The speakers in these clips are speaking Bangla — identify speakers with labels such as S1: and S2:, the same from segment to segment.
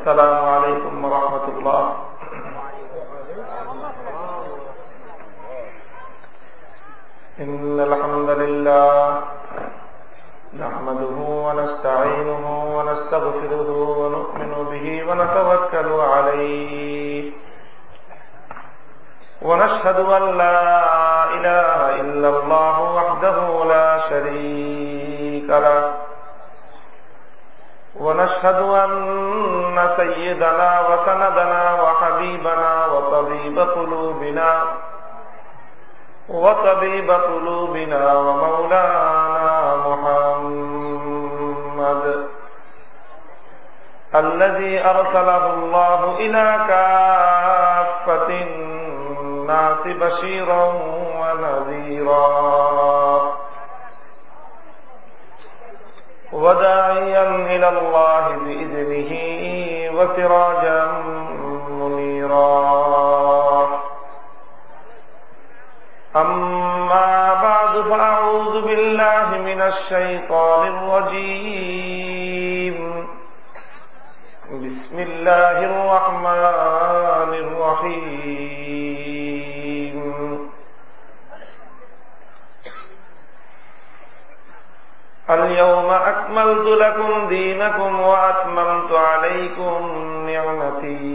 S1: السلام عليكم ورحمة الله. إن الحمد لله نحمده ونستعينه ونستغفره ونؤمن به ونتوكل عليه ونشهد أن لا إله إلا الله وحده لا شريك له ونشهد أن سيدنا وسندنا وحبيبنا وطبيب قلوبنا ومولانا محمد الذي أرسله الله إلى كافة الناس بشيرا ونذيرا وداعيا إلى الله بإذنه وسراجا منيرا. أما بعد فأعوذ بالله من الشيطان الرجيم. بسم الله الرحمن الرحيم. اليوم أكملت لكم دينكم وأتممت عليكم نعمتي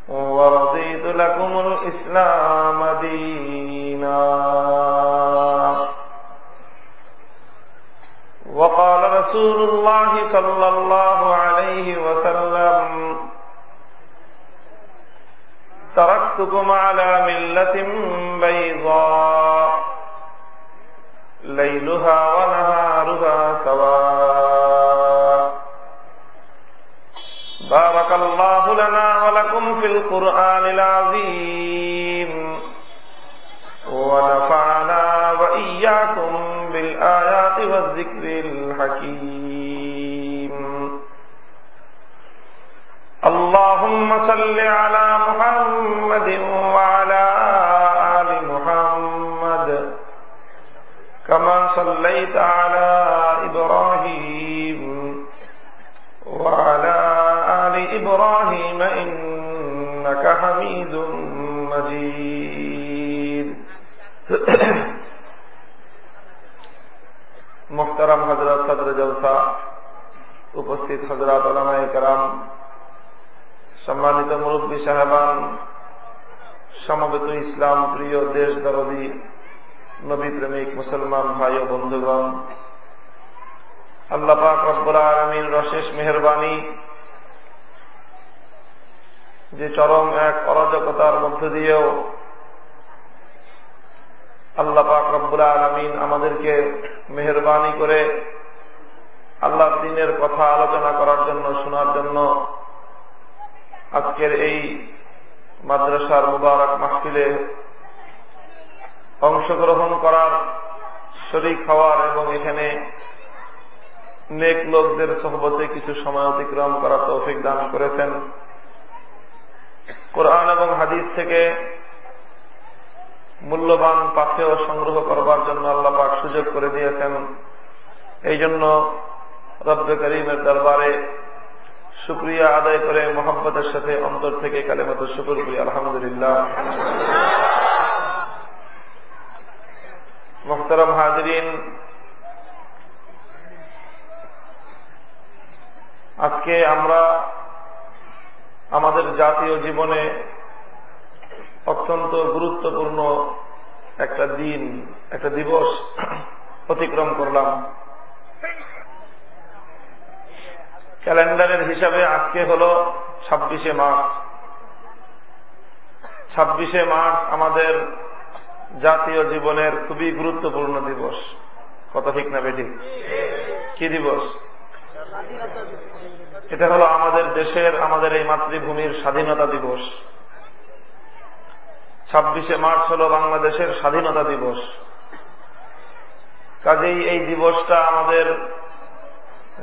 S1: ورضيت لكم الإسلام دينا. وقال رسول الله صلى الله عليه وسلم: تركتكم على ملة بيضاء ليلها ونهارها سواء. بارك الله لنا ولكم في القرآن العظيم ونفعنا وإياكم بالآيات والذكر الحكيم. اللهم صل على محمد وعلى آل محمد كما صليت على إبراهيم وعلى آل إبراهيم إنك حميد مجيد. محترم हजरत सदर जलसा, उपस्थित हजरत उलमाए कराम, सम्मानित मुरब्बी साहेबान, समवेत इस्लाम प्रिय देश दरदी नबी प्रेमिक मुसलमान भाई और बंधुगण, अल्लाह पाक रब्बुल आलामीन अशेष मेहरबानी যে চরম এক অরাজকতার মধ্য দিয়েও আল্লাহ পাক রব্বুল আলামিন আমাদেরকে মেহেরবানি করে আল্লাহর দ্বীনের কথা আলোচনা করার জন্য, শোনার জন্য আজকের এই মাদ্রাসার মুবারক মাহফিলে অংশগ্রহণ করার, শরীক হওয়ার এবং এখানে নেক লোকদের সোহবতে কিছু সময় অতিক্রম করার তৌফিক দান করেছেন। কোরআন এবং হাদিস থেকে মূল্যবান পাথেয় সংগ্রহ করবার জন্য আল্লাহ পাক সুযোগ করে দিয়েছেন। এই জন্য রব্বে করিমের দরবারে শুকরিয়া আদায় করে মোহাব্বতের সাথে অন্তর থেকে কালেমাত শুকর করি, আলহামদুলিল্লাহ। মুহতারাম হাজিরিন, আজকে আমরা আমাদের জাতীয় জীবনে অত্যন্ত গুরুত্বপূর্ণ একটা দিন, একটা দিবস অতিক্রম করলাম। ক্যালেন্ডারের হিসাবে আজকে হলো 26শে মার্চ। 26শে মার্চ আমাদের জাতীয় জীবনের খুবই গুরুত্বপূর্ণ দিবস। কত ঠিক না বেঠিক? কি দিবস এটা? হলো আমাদের দেশের, আমাদের এই মাতৃভূমির স্বাধীনতা দিবস। 26শে মার্চ হলো বাংলাদেশের স্বাধীনতা দিবস। কাজেই এই দিবসটা আমাদের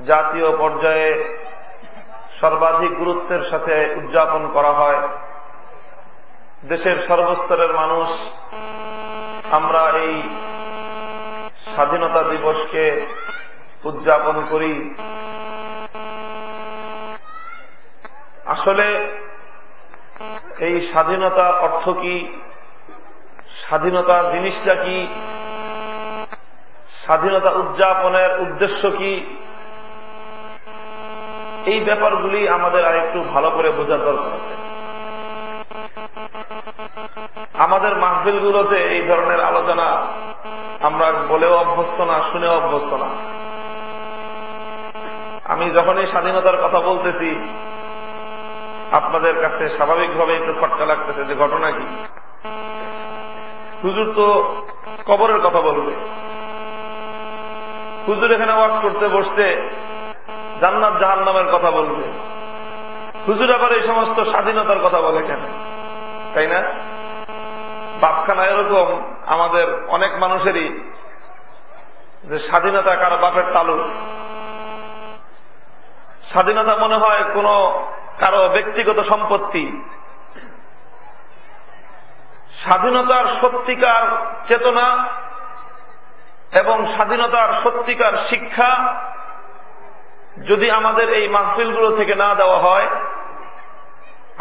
S1: জাতীয় পর্যায়ে সর্বাধিক গুরুত্বের সাথে উদযাপন করা হয়। দেশের সর্বস্তরের মানুষ আমরা এই স্বাধীনতা দিবসকে উদযাপন করি। আসলে এই স্বাধীনতা অর্থ কি, স্বাধীনতা জিনিসটা কি, স্বাধীনতা উদযাপনের উদ্দেশ্য কি, এই ব্যাপারগুলি আমাদের আরেকটু ভালো করে বোঝার দরকার আছে। আমাদের মাহফিলগুলোতে এই ধরনের আলোচনা আমরা বলেও অভ্যস্ত না, শুনেও অভ্যস্ত না। আমি যখনই স্বাধীনতার কথা বলতেছি আপনাদের কাছে স্বাভাবিকভাবে একটু খটকা লাগতেছে যে ঘটনা কি। হুজুর তো কবরের কথা বলবে, হুজুর এখানে ওয়াজ করতে বসতে জান্নাত জাহান্নামের কথা বলবে, হুজুর আবার এই সমস্ত স্বাধীনতার কথা বলে কেন, তাই না? বাপখানা এরকম আমাদের অনেক মানুষেরই যে স্বাধীনতা কারো বাপের তালু, স্বাধীনতা মনে হয় কোন কারো ব্যক্তিগত সম্পত্তি। স্বাধীনতার সত্যিকার চেতনা এবং স্বাধীনতার সত্যিকার শিক্ষা যদি আমাদের এই মাহফিলগুলো থেকে না দেওয়া হয়,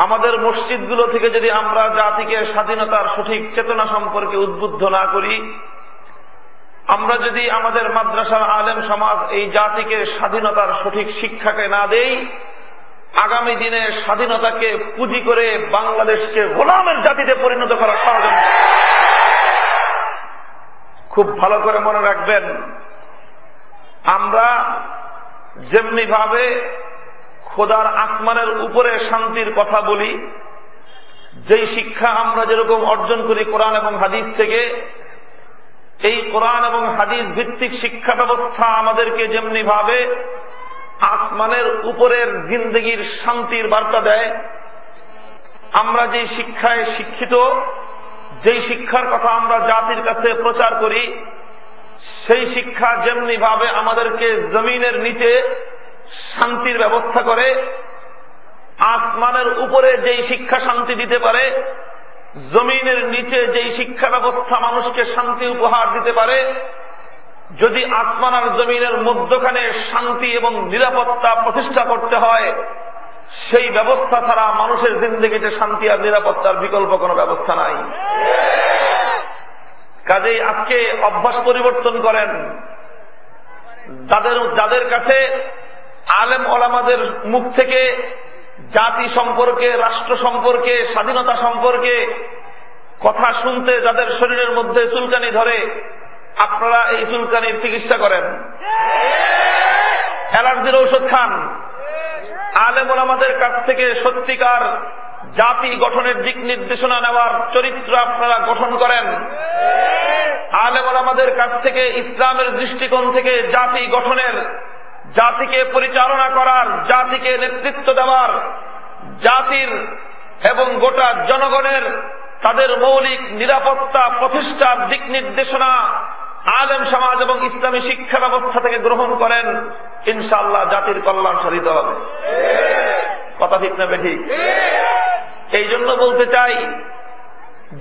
S1: আমাদের মসজিদগুলো থেকে যদি আমরা জাতিকে স্বাধীনতার সঠিক চেতনা সম্পর্কে উদ্বুদ্ধ না করি, আমরা যদি আমাদের মাদ্রাসার আলেম সমাজ এই জাতিকে স্বাধীনতার সঠিক শিক্ষাকে না দেই, আগামী দিনে স্বাধীনতাকে পুঁজি করে বাংলাদেশকে গোলামের জাতিতে পরিণত করা সহজ। খুব ভালো করে মনে রাখবেন, আমরা যেমনি ভাবে খোদার আসমানের উপরে শান্তির কথা বলি, যেই শিক্ষা আমরা যেরকম অর্জন করি কোরআন এবং হাদিস থেকে, এই কোরআন এবং হাদিস ভিত্তিক শিক্ষা ব্যবস্থা আমাদেরকে যেমনি ভাবে আসমানের উপরের জিন্দেগির শান্তির বার্তা দেয়, আমরা যে শিক্ষায় শিক্ষিত, যেই শিক্ষার কথা আমরা জাতির কাছে প্রচার করি, সেই শিক্ষা যেমনি ভাবে আমাদেরকে জমিনের নিচে শান্তির ব্যবস্থা করে, আসমানের উপরে যেই শিক্ষা শান্তি দিতে পারে, জমিনের নিচে যেই শিক্ষা ব্যবস্থা মানুষকে শান্তি উপহার দিতে পারে, যদি আসমান আর জমিনের মধ্যখানে শান্তি এবং নিরাপত্তা প্রতিষ্ঠা করতে হয়, সেই ব্যবস্থা ছাড়া মানুষের জিন্দেগিতে শান্তি আর নিরাপত্তার বিকল্প কোনো ব্যবস্থা নাই। কাজেই আজকে অভ্যাস পরিবর্তন করেন। যাদের কাছে আলেম ওলামাদের মুখ থেকে জাতি সম্পর্কে, রাষ্ট্র সম্পর্কে, স্বাধীনতা সম্পর্কে কথা শুনতে যাদের শরীরের মধ্যে চুলকানি ধরে, আপনারা এই চুলকানির চিকিৎসা করেন, অ্যালার্জির ঔষধ খান। আলেম ওলামাদের কাছ থেকে সত্যিকার জাতি গঠনের দিক নির্দেশনা নেওয়ার চরিত্র আপনারা গঠন করেন। আলেম ওলামাদের কাছ থেকে ইসলামের দৃষ্টিকোণ থেকে জাতি গঠনের, জাতিকে পরিচালনা করার, জাতিকে নেতৃত্ব দেওয়ার, জাতির এবং গোটা জনগণের তাদের মৌলিক নিরাপত্তা প্রতিষ্ঠার দিক নির্দেশনা আলেম সমাজ এবং ইসলামী শিক্ষা ব্যবস্থা থেকে গ্রহণ করেন, ইনশাআল্লাহ জাতির কল্যাণ সাধিত হবে। কথা ঠিক না বেঠিক? এই জন্য বলতে চাই,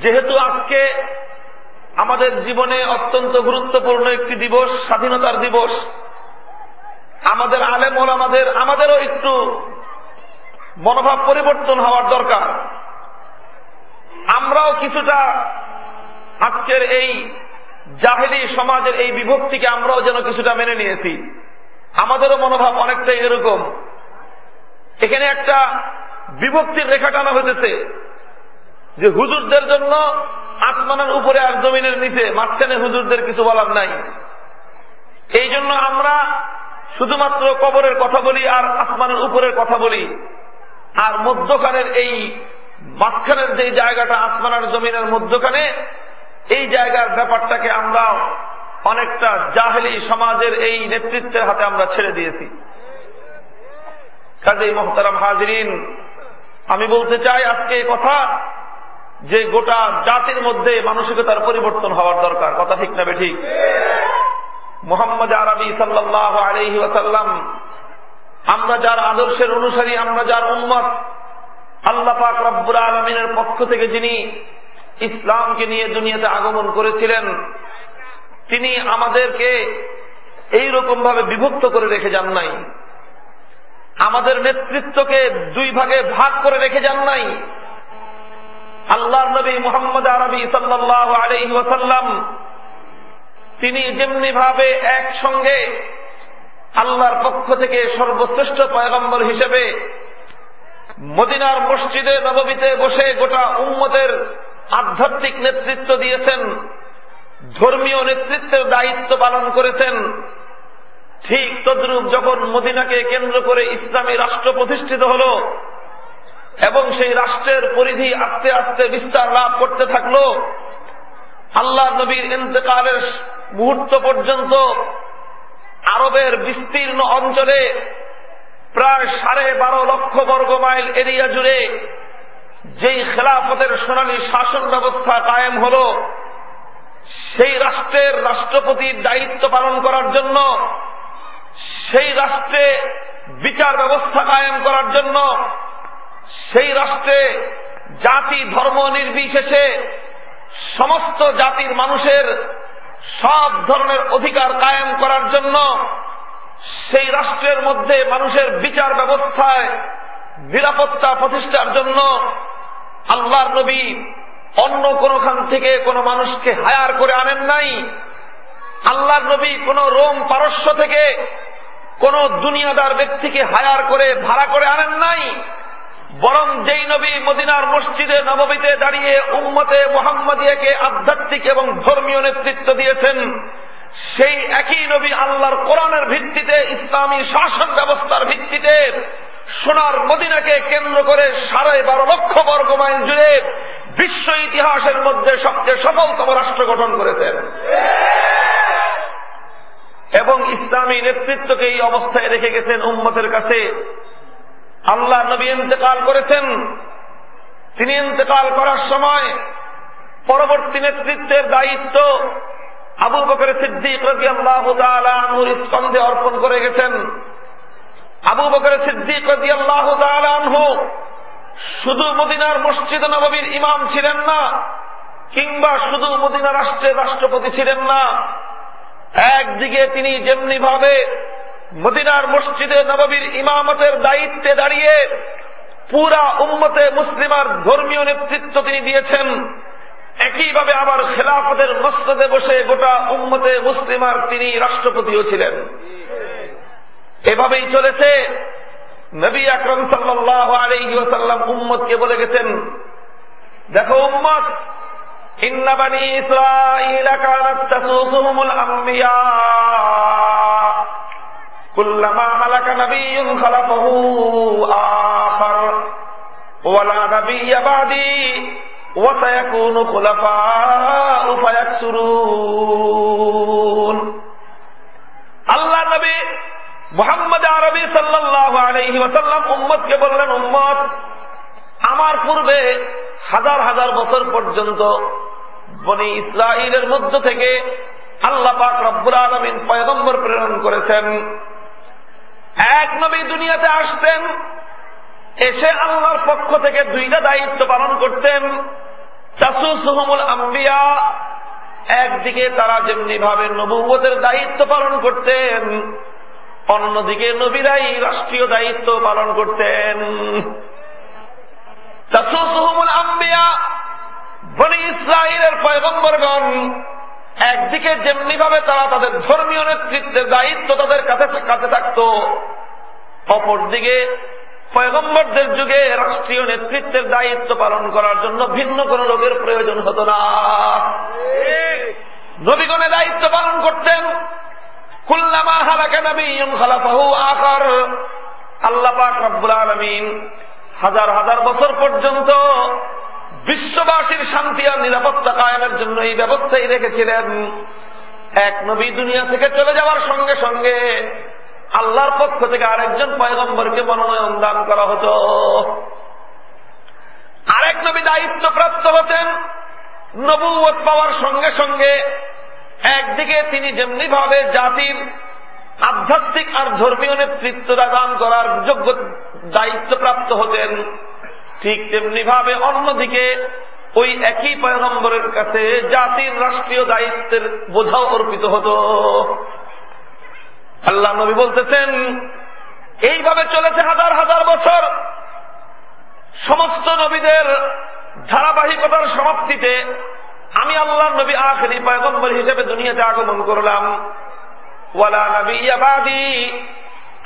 S1: যেহেতু আজকে আমাদের জীবনে অত্যন্ত গুরুত্বপূর্ণ একটি দিবস, স্বাধীনতার দিবস, আমাদের আলেম ওলামাদের আমাদেরও একটু মনোভাব পরিবর্তন হওয়ার দরকার। আমরাও কিছুটা আজকের এই জাহেলি সমাজের এই বিভক্তিকে আমরাও যেন কিছুটা মেনে নিয়েছি। আমাদেরও মনোভাব অনেকটাই এরকম। এখানে একটা বিভক্তির রেখা টানা হইতেছে যে হুজুরদের জন্য আসমানের উপরে আর জমিনের নিচে, মাঝখানে হুজুরদের কিছু বলার নাই। এই জন্য আমরা শুধুমাত্র কবরের কথা বলি আর আসমানের উপরের কথা বলি, আর মধ্যখানের এই মাঝখানের যে জায়গাটা আসমান আর জমিনের মধ্যখানে, এই জায়গার ব্যাপারটাকে আমরা অনেকটা জাহেলি সমাজের এই নেতৃত্বের হাতে আমরা ছেড়ে দিয়েছি। কাজেই মোহতারাম হাজিরিন, আমি বলতে চাই আজকে এই কথা যে গোটা জাতির মধ্যে মানসিকতার পরিবর্তন হওয়ার দরকার। কথা ঠিক না বেঠিক? মুহাম্মদ আরবি সাল্লাল্লাহু আলাইহি ওয়াসাল্লাম, আমরা যার আদর্শের অনুসারী, আমরা যার উম্মত, আল্লাহ পাক রব্বুল আলামিনের পক্ষ থেকে যিনি ইসলামকে নিয়ে দুনিয়াতে আগমন করেছিলেন, তিনি আমাদেরকে এইরকম ভাবে বিভক্ত করে রেখে যান নাই। আমাদের নেতৃত্বকে দুই ভাগে ভাগ করে রেখে যান নাই। আল্লাহর নবী মুহাম্মদ আরবি সাল্লাল্লাহু আলাইহি ওয়াসাল্লাম তিনি যেমনি ভাবে একসঙ্গে আল্লাহর পক্ষ থেকে সর্বশ্রেষ্ঠ পয়গম্বর হিসেবে মদিনার মসজিদে নববীতে বসে গোটা উম্মতের আধ্যাত্মিক নেতৃত্ব দিয়েছেন, ধর্মীয় নেতৃত্বের দায়িত্ব পালন করেছেন, ঠিক তদ্রূপ যখন মদিনাকে কেন্দ্র করে ইসলামী রাষ্ট্র প্রতিষ্ঠিত হলো এবং সেই রাষ্ট্রের পরিধি আস্তে আস্তে বিস্তার লাভ করতে থাকলো, আল্লাহর নবীর ইন্তেকালের মুহূর্ত পর্যন্ত আরবের বিস্তীর্ণ অঞ্চলে প্রায় 12.5 লক্ষ বর্গ মাইল এরিয়া জুড়ে যেই খেলাফতের সোনালী শাসন ব্যবস্থা কায়েম হলো, সেই রাষ্ট্রের রাষ্ট্রপতির দায়িত্ব পালন করার জন্য, সেই রাষ্ট্রে বিচার ব্যবস্থা কায়েম করার জন্য, সেই রাষ্ট্রে জাতি ধর্ম নির্বিশেষে সমস্ত জাতির মানুষের সব ধরনের অধিকার কায়েম করার জন্য, সেই রাষ্ট্রের মধ্যে মানুষের বিচার ব্যবস্থায় নিরাপত্তা প্রতিষ্ঠার জন্য আল্লাহর নবী অন্য কোনখান থেকে কোনো মানুষকে হায়ার করে আনেন নাই। আল্লাহর নবী কোন রোম পারস্য থেকে কোন দুনিয়াদার ব্যক্তিকে হায়ার করে ভাড়া করে আনেন নাই, বরং যেই নবী মদিনার মসজিদে নববীতে দাঁড়িয়ে উম্মতে মুহাম্মাদিয়াকে আধ্যাত্মিক এবং ধর্মীয় নেতৃত্ব দিয়েছেন, সেই একই নবী আল্লাহর কোরআনের ভিত্তিতে, ইসলামী শাসন ব্যবস্থার ভিত্তিতে সোনার মদিনাকে কেন্দ্র করে 12.5 লক্ষ বর্গ মাইল জুড়ে বিশ্ব ইতিহাসের মধ্যে সবচেয়ে সফলতম রাষ্ট্র গঠন করেছেন এবং ইসলামী নেতৃত্বকে এই অবস্থায় রেখে গেছেন উম্মতের কাছে। আল্লাহ নবী ইন্তেকাল করেছেন, তিনি ইন্তেকাল করার সময় পরবর্তী নেতৃত্বের দায়িত্ব আবু বকর সিদ্দিক রাদিয়াল্লাহু তাআলা আনহুর স্কন্ধে অর্পণ করে গেছেন। আবু বকর সিদ্দিক রাদিয়াল্লাহু তাআলা আনহু শুধু মদিনার মসজিদ নববীর ইমাম ছিলেন না, কিংবা শুধু মদিনা রাষ্ট্রের রাষ্ট্রপতি ছিলেন না, একদিকে তিনি যেমনি ভাবে মদিনার মসজিদে নববীর ইমামতের দায়িত্বে দাঁড়িয়ে পুরা উম্মতে মুসলিমার ধর্মীয় নেতৃত্ব তিনি দিয়েছেন, একইভাবে আবার খেলাফতের মসনদে বসে গোটা উম্মতে মুসলিমার তিনি রাষ্ট্রপতিও ছিলেন। এভাবেই চলেছে। নবী আকরাম সাল্লাল্লাহু আলাইহি ওয়াসাল্লাম উম্মতকে বলে গেছেন, দেখো উম্মত, ইন্না বানি ইসরাঈলা কানাত তাসুসুহুমুল আমবিয়া কুল্লামা হালাকা নাবিয়্যুন খালাফাহু আখার ওয়া লা নাবিয়্যা বাদি ওয়া সায়াকুনু খুলাফাউ ফায়াকসুরুন। আল্লাহ নবী মুহাম্মদ আরবি সাল্লাল্লাহু আলাইহি ওয়াসাল্লাম উম্মতকে বললেন, উম্মত, আমার পূর্বে হাজার হাজার বছর পর্যন্ত বনি ইসরাঈলের মধ্য থেকে আল্লাহ পাক রব্বুল আলামিন পয়গম্বর প্রেরণ করেছেন। এক নবী দুনিয়াতে আসতেন, এসে আল্লাহর পক্ষ থেকে 2টা দায়িত্ব পালন করতেন। তাসুসুহুমুল আমবিয়া, একদিকে তারা যেমনি ভাবে নবুয়তের দায়িত্ব পালন করতেন, অন্যদিকে নবীরাই রাষ্ট্রীয় দায়িত্ব পালন করতেন। তাসুসুহুমুল আমবিয়া, বনি ইসরাঈলের পয়গম্বরগণ একদিকে যেমনি ভাবে তারা তাদের ধর্মীয় নেতৃত্বের দায়িত্ব তাদের কাছে থাকতো, অপরদিকে পয়গম্বরদের যুগে রাষ্ট্রীয় নেতৃত্বের দায়িত্ব পালন করার জন্য ভিন্ন কোন লোকের প্রয়োজন হতো না। নবীগণে দায়িত্ব পালন করতেন। কুল্লামা হালাকা নাবিয়্যুন খালাফাহু আখার, আল্লাহ পাক রব্বুল আলামিন হাজার হাজার বছর পর্যন্ত বিশ্ববাসীর শান্তি আর নিরাপত্তা কায়েমের জন্য এই ব্যবস্থাই রেখেছিলেন। এক নবী দুনিয়া থেকে চলে যাওয়ার সঙ্গে সঙ্গে আল্লাহর পক্ষ থেকে আরেকজন পয়গম্বরকে মনোনয়ন দান করা হতো। আরেক নবী দায়িত্ব প্রাপ্ত হতেন, নবুয়ত পাওয়ার সঙ্গে সঙ্গে একদিকে তিনি যেমনি ভাবে জাতির আধ্যাত্মিক আর ধর্মীয় নেতৃত্ব দান করার যোগ্য দায়িত্ব প্রাপ্ত হতেন, ঠিক তেমনি ভাবে অন্যদিকে ওই একই পয়গম্বরের কাছে জাতির রাষ্ট্রীয় দায়িত্বের বোঝাও অর্পিত হতো। আল্লাহ নবী বলতেছেন, এইভাবে চলেছে হাজার হাজার বছর। সমস্ত নবীদের ধারাবাহিকতার সমাপ্তিতে আমি আল্লাহর নবী আখিরি পয়গম্বর হিসেবে দুনিয়াতে আগমন করলাম। ওয়ালা নবিয়্যা বাদি,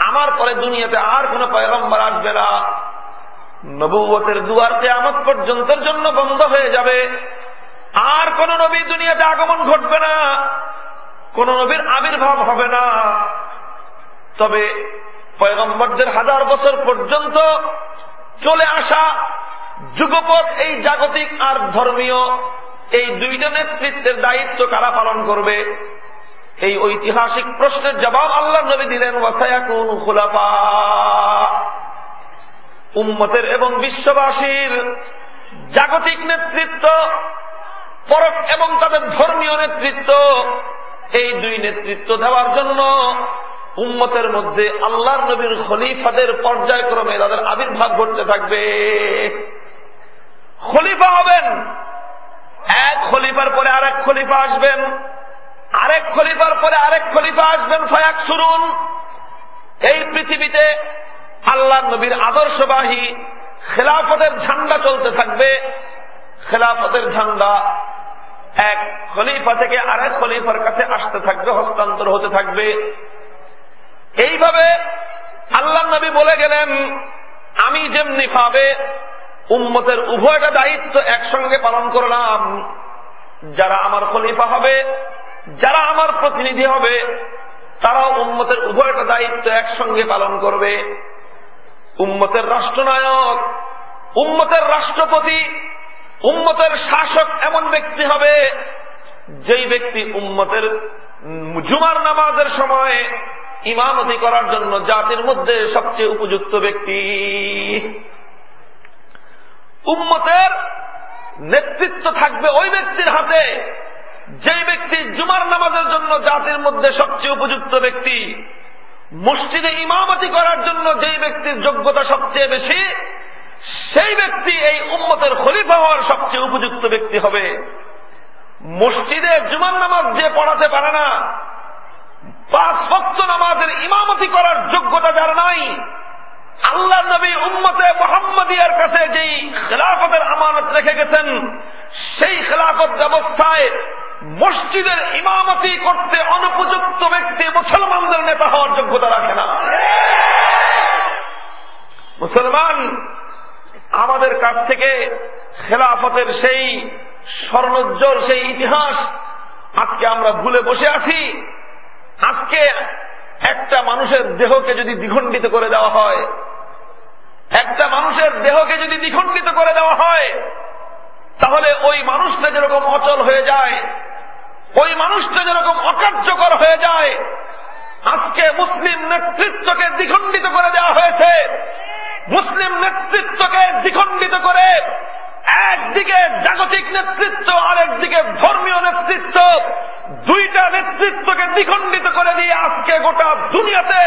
S1: আমার পরে দুনিয়াতে আর কোন পয়গম্বর আসবে না। নবুয়তের দুয়ার কিয়ামত পর্যন্তের জন্য বন্ধ হয়ে যাবে। আর কোন নবী দুনিয়াতে আগমন ঘটবে না, কোন নবীর আবির্ভাব হবে না। তবে পয়গম্বরদের হাজার বছর পর্যন্ত চলে আসা যুগপৎ এই জাগতিক আর ধর্মীয় এই দুইটা নেতৃত্বের দায়িত্ব কারা পালন করবে? এই ঐতিহাসিক প্রশ্নের জবাব আল্লাহর নবী দিলেন, ওয়াসায়াকুনু খুলাফা। উম্মতের এবং বিশ্ববাসীর জাগতিক নেতৃত্ব, পরক এবং তাদের ধর্মীয় নেতৃত্ব, এই দুই নেতৃত্ব দেওয়ার জন্য উম্মতের মধ্যে আল্লাহর নবীর খলিফাদের পর্যায়ক্রমে তাদের আবির্ভাব ঘটতে থাকবে। খলিফা হবেন, এক খলিফার পরে আরেক খলিফা আসবেন, আরেক খলিফার পরে আরেক খলিফা আসবেন। ফায়াকসুরুন, এই পৃথিবীতে আল্লাহর নবীর আদর্শবাহী খেলাফতের ঝান্ডা চলতে থাকবে। খেলাফতের ঝান্ডা এক খলিফা থেকে আরেক খলিফার কাছে আসতে থাকবে, হস্তান্তর হতে থাকবে। এইভাবে আল্লাহর নবী বলে গেলেন, আমি যেমনি ভাবে উম্মতের উভয়টা দায়িত্ব একসঙ্গে পালন করলাম। যারা আমার খলিফা হবে, যারা আমার প্রতিনিধি হবে, তারাও উম্মতের উভয়টা দায়িত্ব একসঙ্গে পালন করবে। উম্মতের রাষ্ট্রনায়ক, উম্মতের রাষ্ট্রপতি, উম্মতের শাসক এমন ব্যক্তি হবে যেই ব্যক্তি উম্মতের জুমার নামাজের সময় ইমামতি করার জন্য জাতির মধ্যে সবচেয়ে উপযুক্ত ব্যক্তি। উম্মতের নেতৃত্ব থাকবে ওই ব্যক্তির হাতে যেই ব্যক্তি জুমার নামাজের জন্য জাতির মধ্যে সবচেয়ে উপযুক্ত ব্যক্তি। মসজিদে ইমামতি করার জন্য যেই ব্যক্তির যোগ্যতা সবচেয়ে বেশি, সেই ব্যক্তি এই উম্মতের খলিফা হওয়ার সবচেয়ে উপযুক্ত ব্যক্তি হবে। মসজিদে জুমার নামাজ যে পড়াতে পারে না, 5 ওয়াক্ত নামাজের ইমামতি করার যোগ্যতা যার নাই, আল্লাহর নবী উম্মতে মুহাম্মাদিয়ার কাছে যেই খেলাফতের আমানত রেখে গেছেন, সেই খেলাফত ব্যবস্থায় মসজিদের ইমামতি করতে অনুপযুক্ত ব্যক্তি মুসলমানদের নেতা হওয়ার যোগ্যতা রাখে না। মুসলমান আমাদের কাছ থেকে খেলাফতের সেই স্বর্ণোজ্জ্বল সেই ইতিহাস আজকে আমরা ভুলে বসে আছি। আজকে একটা মানুষের দেহকে যদি দ্বিখণ্ডিত করে দেওয়া হয়, একটা মানুষের দেহকে যদি দ্বিখণ্ডিত করে দেওয়া হয়, তাহলে ওই মানুষটা যেরকম অচল হয়ে যায়, ওই মানুষটা যেরকম অকার্যকর হয়ে যায়, আজকে মুসলিম নেতৃত্বকে দ্বিখণ্ডিত করে দেওয়া হয়েছে। মুসলিম নেতৃত্বকে দ্বিখণ্ডিত করে একদিকে জাগতিক নেতৃত্ব, আরেকদিকে ধর্মীয় নেতৃত্ব, দুইটা নেতৃত্বকে দ্বিখণ্ডিত করে দিয়ে আজকে গোটা দুনিয়াতে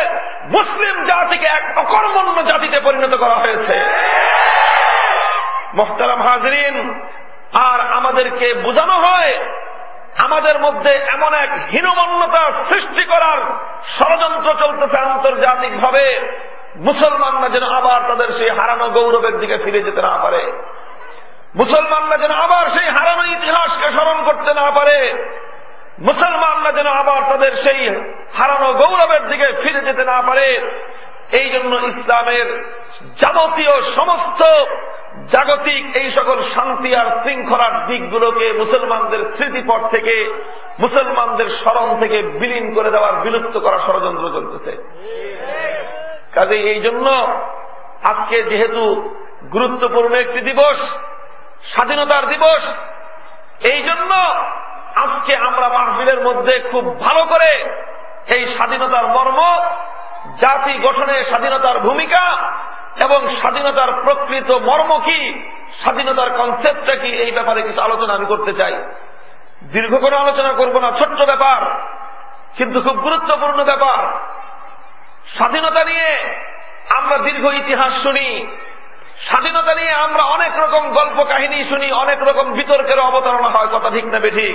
S1: মুসলিম জাতিকে এক অকর্মণ্য জাতিতে পরিণত করা হয়েছে। মুহতারাম হাজরিন, আর আমাদেরকে বোঝানো হয় আমাদের মধ্যে এমন এক হীনমন্যতা সৃষ্টি করার ষড়যন্ত্র চলতেছে আন্তর্জাতিক ভাবে, মুসলমানরা যেন আবার তাদের সেই হারানো গৌরবের দিকে ফিরে যেতে না পারে, মুসলমানরা যেন আবার সেই হারানো ইতিহাসকে স্মরণ করতে না পারে, মুসলমানরা যেন আবার তাদের সেই হারানো গৌরবের দিকে ফিরে যেতে না পারে। এই জন্য ইসলামের যাবতীয় সমস্ত জাগতিক এই সকল শান্তি আর শৃঙ্খলার দিকগুলোকে মুসলমানদের স্মৃতিপট থেকে, মুসলমানদের স্মরণ থেকে বিলীন করে দেওয়ার, বিলুপ্ত করার ষড়যন্ত্র চলতেছে। কাজে এই জন্য আজকে যেহেতু গুরুত্বপূর্ণ একটি দিবস, স্বাধীনতার দিবস, এই জন্য আজকে আমরা মাহফিলের মধ্যে খুব ভালো করে এই স্বাধীনতার মর্ম, জাতি গঠনে স্বাধীনতার ভূমিকা এবং স্বাধীনতার প্রকৃত মর্ম কি, স্বাধীনতার কনসেপ্টটা কি, এই ব্যাপারে কিছু আলোচনা আমি করতে চাই। দীর্ঘ কোনো আলোচনা করব না, ছোট্ট ব্যাপার কিন্তু খুব গুরুত্বপূর্ণ ব্যাপার। স্বাধীনতা নিয়ে আমরা দীর্ঘ ইতিহাস শুনি, স্বাধীনতা নিয়ে আমরা অনেক রকম গল্প কাহিনী শুনি, অনেক রকম বিতর্কের অবতারণা হয়, কথা ঠিক না বেঠিক?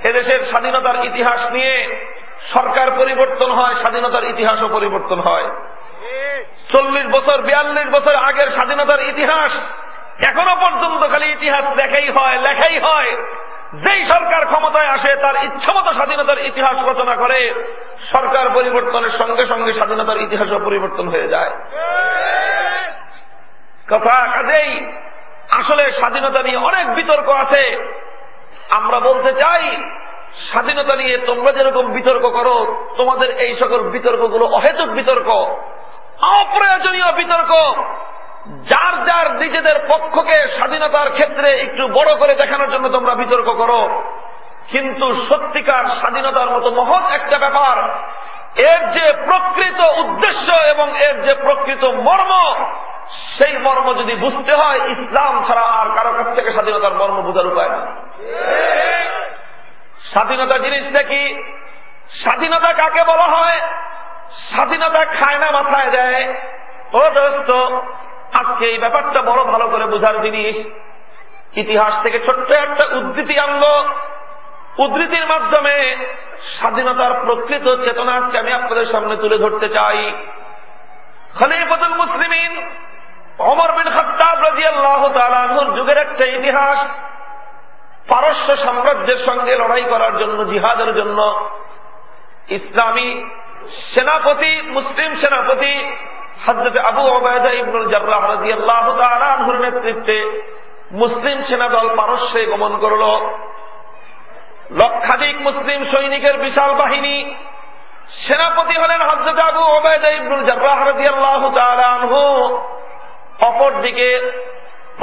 S1: এদেশের স্বাধীনতার ইতিহাস নিয়ে সরকার পরিবর্তন হয়, স্বাধীনতার ইতিহাসও পরিবর্তন হয়। 40 বছর 42 বছর আগের স্বাধীনতার ইতিহাস এখনো পর্যন্ত খালি ইতিহাস লেখাই হয়। যেই সরকার ক্ষমতায় আসে তার ইচ্ছামতো স্বাধীনতার ইতিহাস রচনা করে। সরকার পরিবর্তনের সঙ্গে সঙ্গে স্বাধীনতার ইতিহাসও পরিবর্তন হয়ে যায়। কথা কাজেই আসলে স্বাধীনতা নিয়ে অনেক বিতর্ক আছে। আমরা বলতে চাই, স্বাধীনতা নিয়ে তোমরা যেরকম বিতর্ক করো, তোমাদের এই সকল বিতর্কগুলো অহেতুক বিতর্ক, অপ্রয়োজনীয় বিতর্ক। যার যার নিজেদের পক্ষকে স্বাধীনতার ক্ষেত্রে একটু বড় করে দেখানোর জন্য তোমরা বিতর্ক করো, কিন্তু সত্যিকার স্বাধীনতার মতো মহৎ একটা ব্যাপার, এর যে প্রকৃত উদ্দেশ্য এবং এর যে প্রকৃত মর্ম, সেই মর্ম যদি বুঝতে হয়, ইসলাম ছাড়া আর কারো কাছ থেকে স্বাধীনতার মর্ম বোঝার উপায় না। স্বাধীনতা জিনিসটা কি? স্বাধীনতা কাকে বলা হয়? স্বাধীনতা খায় না মাথায় দেয়। ও দোস্ত, আজকে এই ব্যাপারটা বড় ভালো করে বোঝার জিনিস। ইতিহাস থেকে ছোট্ট একটা উদ্ধৃতি আনলো। উদ্ধৃতির মাধ্যমে স্বাধীনতার প্রকৃত চেতনা আজকে আমি আপনাদের সামনে তুলে ধরতে চাই। খলিফাতুল মুসলিমিন ওমর বিন খাত্তাব রাদিয়াল্লাহু তাআলা আনহুর যুগের একটা ইতিহাস। পারস্য সাম্রাজ্যের সঙ্গে লড়াই করার জন্য, জিহাদের জন্য ইসলামী সেনাপতি, মুসলিম সেনাপতি হযরত আবু উবাইদা ইবনুল জাররাহ রাদিয়াল্লাহু তাআলা আনহুর নেতৃত্বে মুসলিম সেনাদল পারস্যে গমন করল। লক্ষাধিক মুসলিম সৈনিকের বিশাল বাহিনী। সেনাপতি হলেন হযরত আবু উবাইদা ইবনুল জাররাহ রাদিয়াল্লাহু তাআলা আনহু। অপরদিকে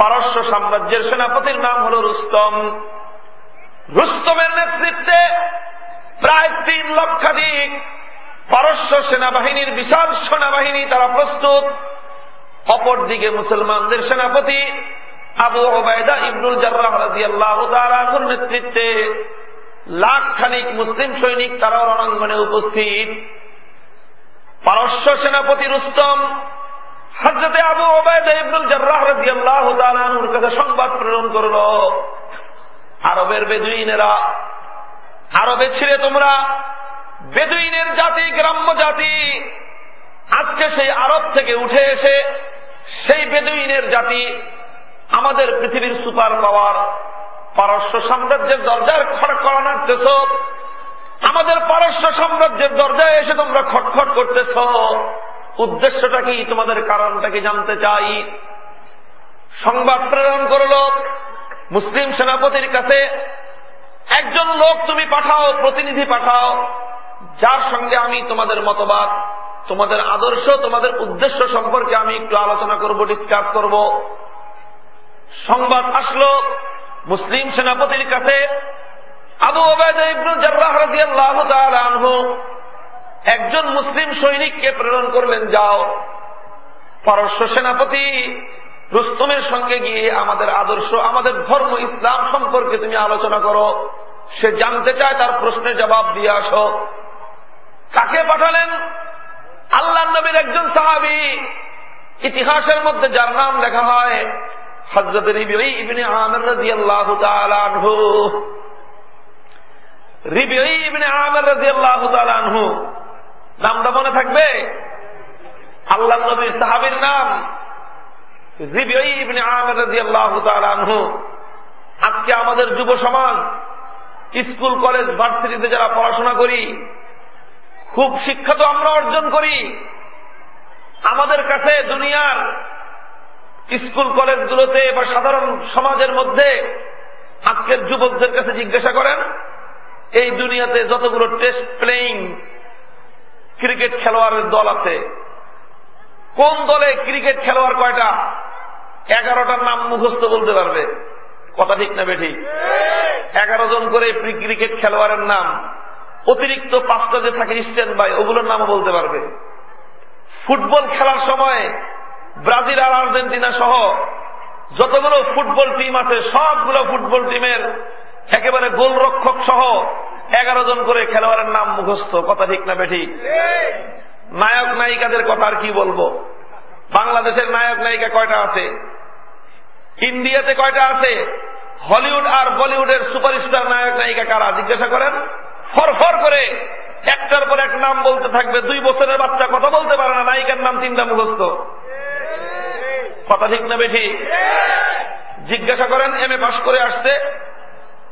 S1: পারস্য সাম্রাজ্যের সেনাপতির নাম হল রুস্তম। রুস্তমের নেতৃত্বে প্রায় 3 লক্ষাধিক পারস্য সেনাবাহিনীর বিশাল সেনাবাহিনী, তারা প্রস্তুত। অপরদিকে মুসলমানদের সেনাপতি আবু উবাইদা ইবনুল জাররাহ রাদিয়াল্লাহু তাআলা আনহুর নেতৃত্বে লাখখানিক মুসলিম সৈনিক, তারাও রণাঙ্গনে উপস্থিত। পারস্য সেনাপতি রুস্তম হযরত আবু উবাইদা ইবনুল জাররাহ রাদিয়াল্লাহু তাআলা আনহুর কাছে সংবাদ প্রেরণ করল, আরবের বেদুইনেরা, আরবে ছিলে তোমরা, বেদুইনের জাতি, গ্রাম্য জাতি, আজকে সেই আরব থেকে উঠে এসে সেই বেদুইনের জাতি আমাদের পৃথিবীর সুপার পাওয়ার পারস্য সাম্রাজ্যের দরজার খড়খড় নাড়তেছ। আমাদের পারস্য সাম্রাজ্যের দরজায় এসে তোমরা খটখট করতেছ। উদ্দেশ্যটা কি? তোমাদের কারণটা কি জানতে চাই। সংবাদ প্রেরণ করল মুসলিম সেনাপতির কাছে, একজন লোক তুমি পাঠাও, প্রতিনিধি পাঠাও, যার সঙ্গে আমি তোমাদের মতবাদ, তোমাদের আদর্শ, তোমাদের উদ্দেশ্য সম্পর্কে আমি একটু আলোচনা করব, ডিসকাস করব। সংবাদ আসলো মুসলিম সেনাপতির কাছে। আবু উবাইদা ইবনুল জাররাহ রাদিয়াল্লাহু তাআলা আনহু একজন মুসলিম সৈনিককে প্রেরণ করলেন, যাও পারস্য সেনাপতি রুস্তমের সঙ্গে গিয়ে আমাদের আদর্শ, আমাদের ধর্ম ইসলাম সম্পর্কে তুমি আলোচনা করো। সে জানতে চায়, তার প্রশ্নের জবাব দিয়ে আসো। কাকে পাঠালেন? আল্লাহর নবীর একজন সাহাবী, ইতিহাসের মধ্যে যার নাম লেখা হয় হযরত রিবিঈ ইবনে আমির রাদিয়াল্লাহু তাআলা আনহু। রিবিঈ ইবনে আমির রাদিয়াল্লাহু তাআলা আনহু, নামটা মনে থাকবে? আল্লাহর নবীর সাহাবীর নাম রিবিঈ ইবনে আমির রাদিয়াল্লাহু তাআলা আনহু। আজকে আমাদের যুব সমাজ, স্কুল কলেজ ভার্সিটিতে যারা পড়াশোনা করি, খুব শিক্ষা তো আমরা অর্জন করি। আমাদের কাছে দুনিয়ার স্কুল কলেজগুলোতে বা সাধারণ সমাজের মধ্যে আজকের যুবকদের কাছে জিজ্ঞাসা করেন, এই দুনিয়াতে যতগুলো টেস্ট প্লেয়িং ক্রিকেট খেলোয়াড়ের দল আছে, কোন দলে ক্রিকেট খেলোয়াড় কয়টা? 11টার নাম মুখস্থ বলতে পারবে। কথা ঠিক না বেঠিক? 11 জন করে ক্রিকেট খেলোয়াড়ের নাম, অতিরিক্ত 5টা যে থাকে স্ট্যান্ড বাই, ওগুলোর নামও বলতে পারবে। ফুটবল খেলার সময় ব্রাজিল আর আর্জেন্টিনা সহ যতগুলো ফুটবল টিম আছে, সবগুলো ফুটবল টিমের একেবারে গোলরক্ষক সহ 11 জন করে খেলোয়াড়ের নাম মুখস্থ। কথা ঠিক না বেঠিক? নায়ক নায়িকাদের কথা আর কি বলবো। বাংলাদেশের নায়ক নায়িকা কয়টা আছে? ইন্ডিয়াতে কয়টা আছে? হলিউড আর বলিউডের সুপারস্টার নায়ক নায়িকা কারা? জিজ্ঞাসা করেন। ফরফর করে একটার পর এক নাম বলতে থাকবে। 2 বছরের বাচ্চা কথা বলতে পারে না, নায়িকার নাম 3টা মুখস্থ। কথা ঠিক না বেঠি? জিজ্ঞাসা করেন, এমএ পাস করে আসছে,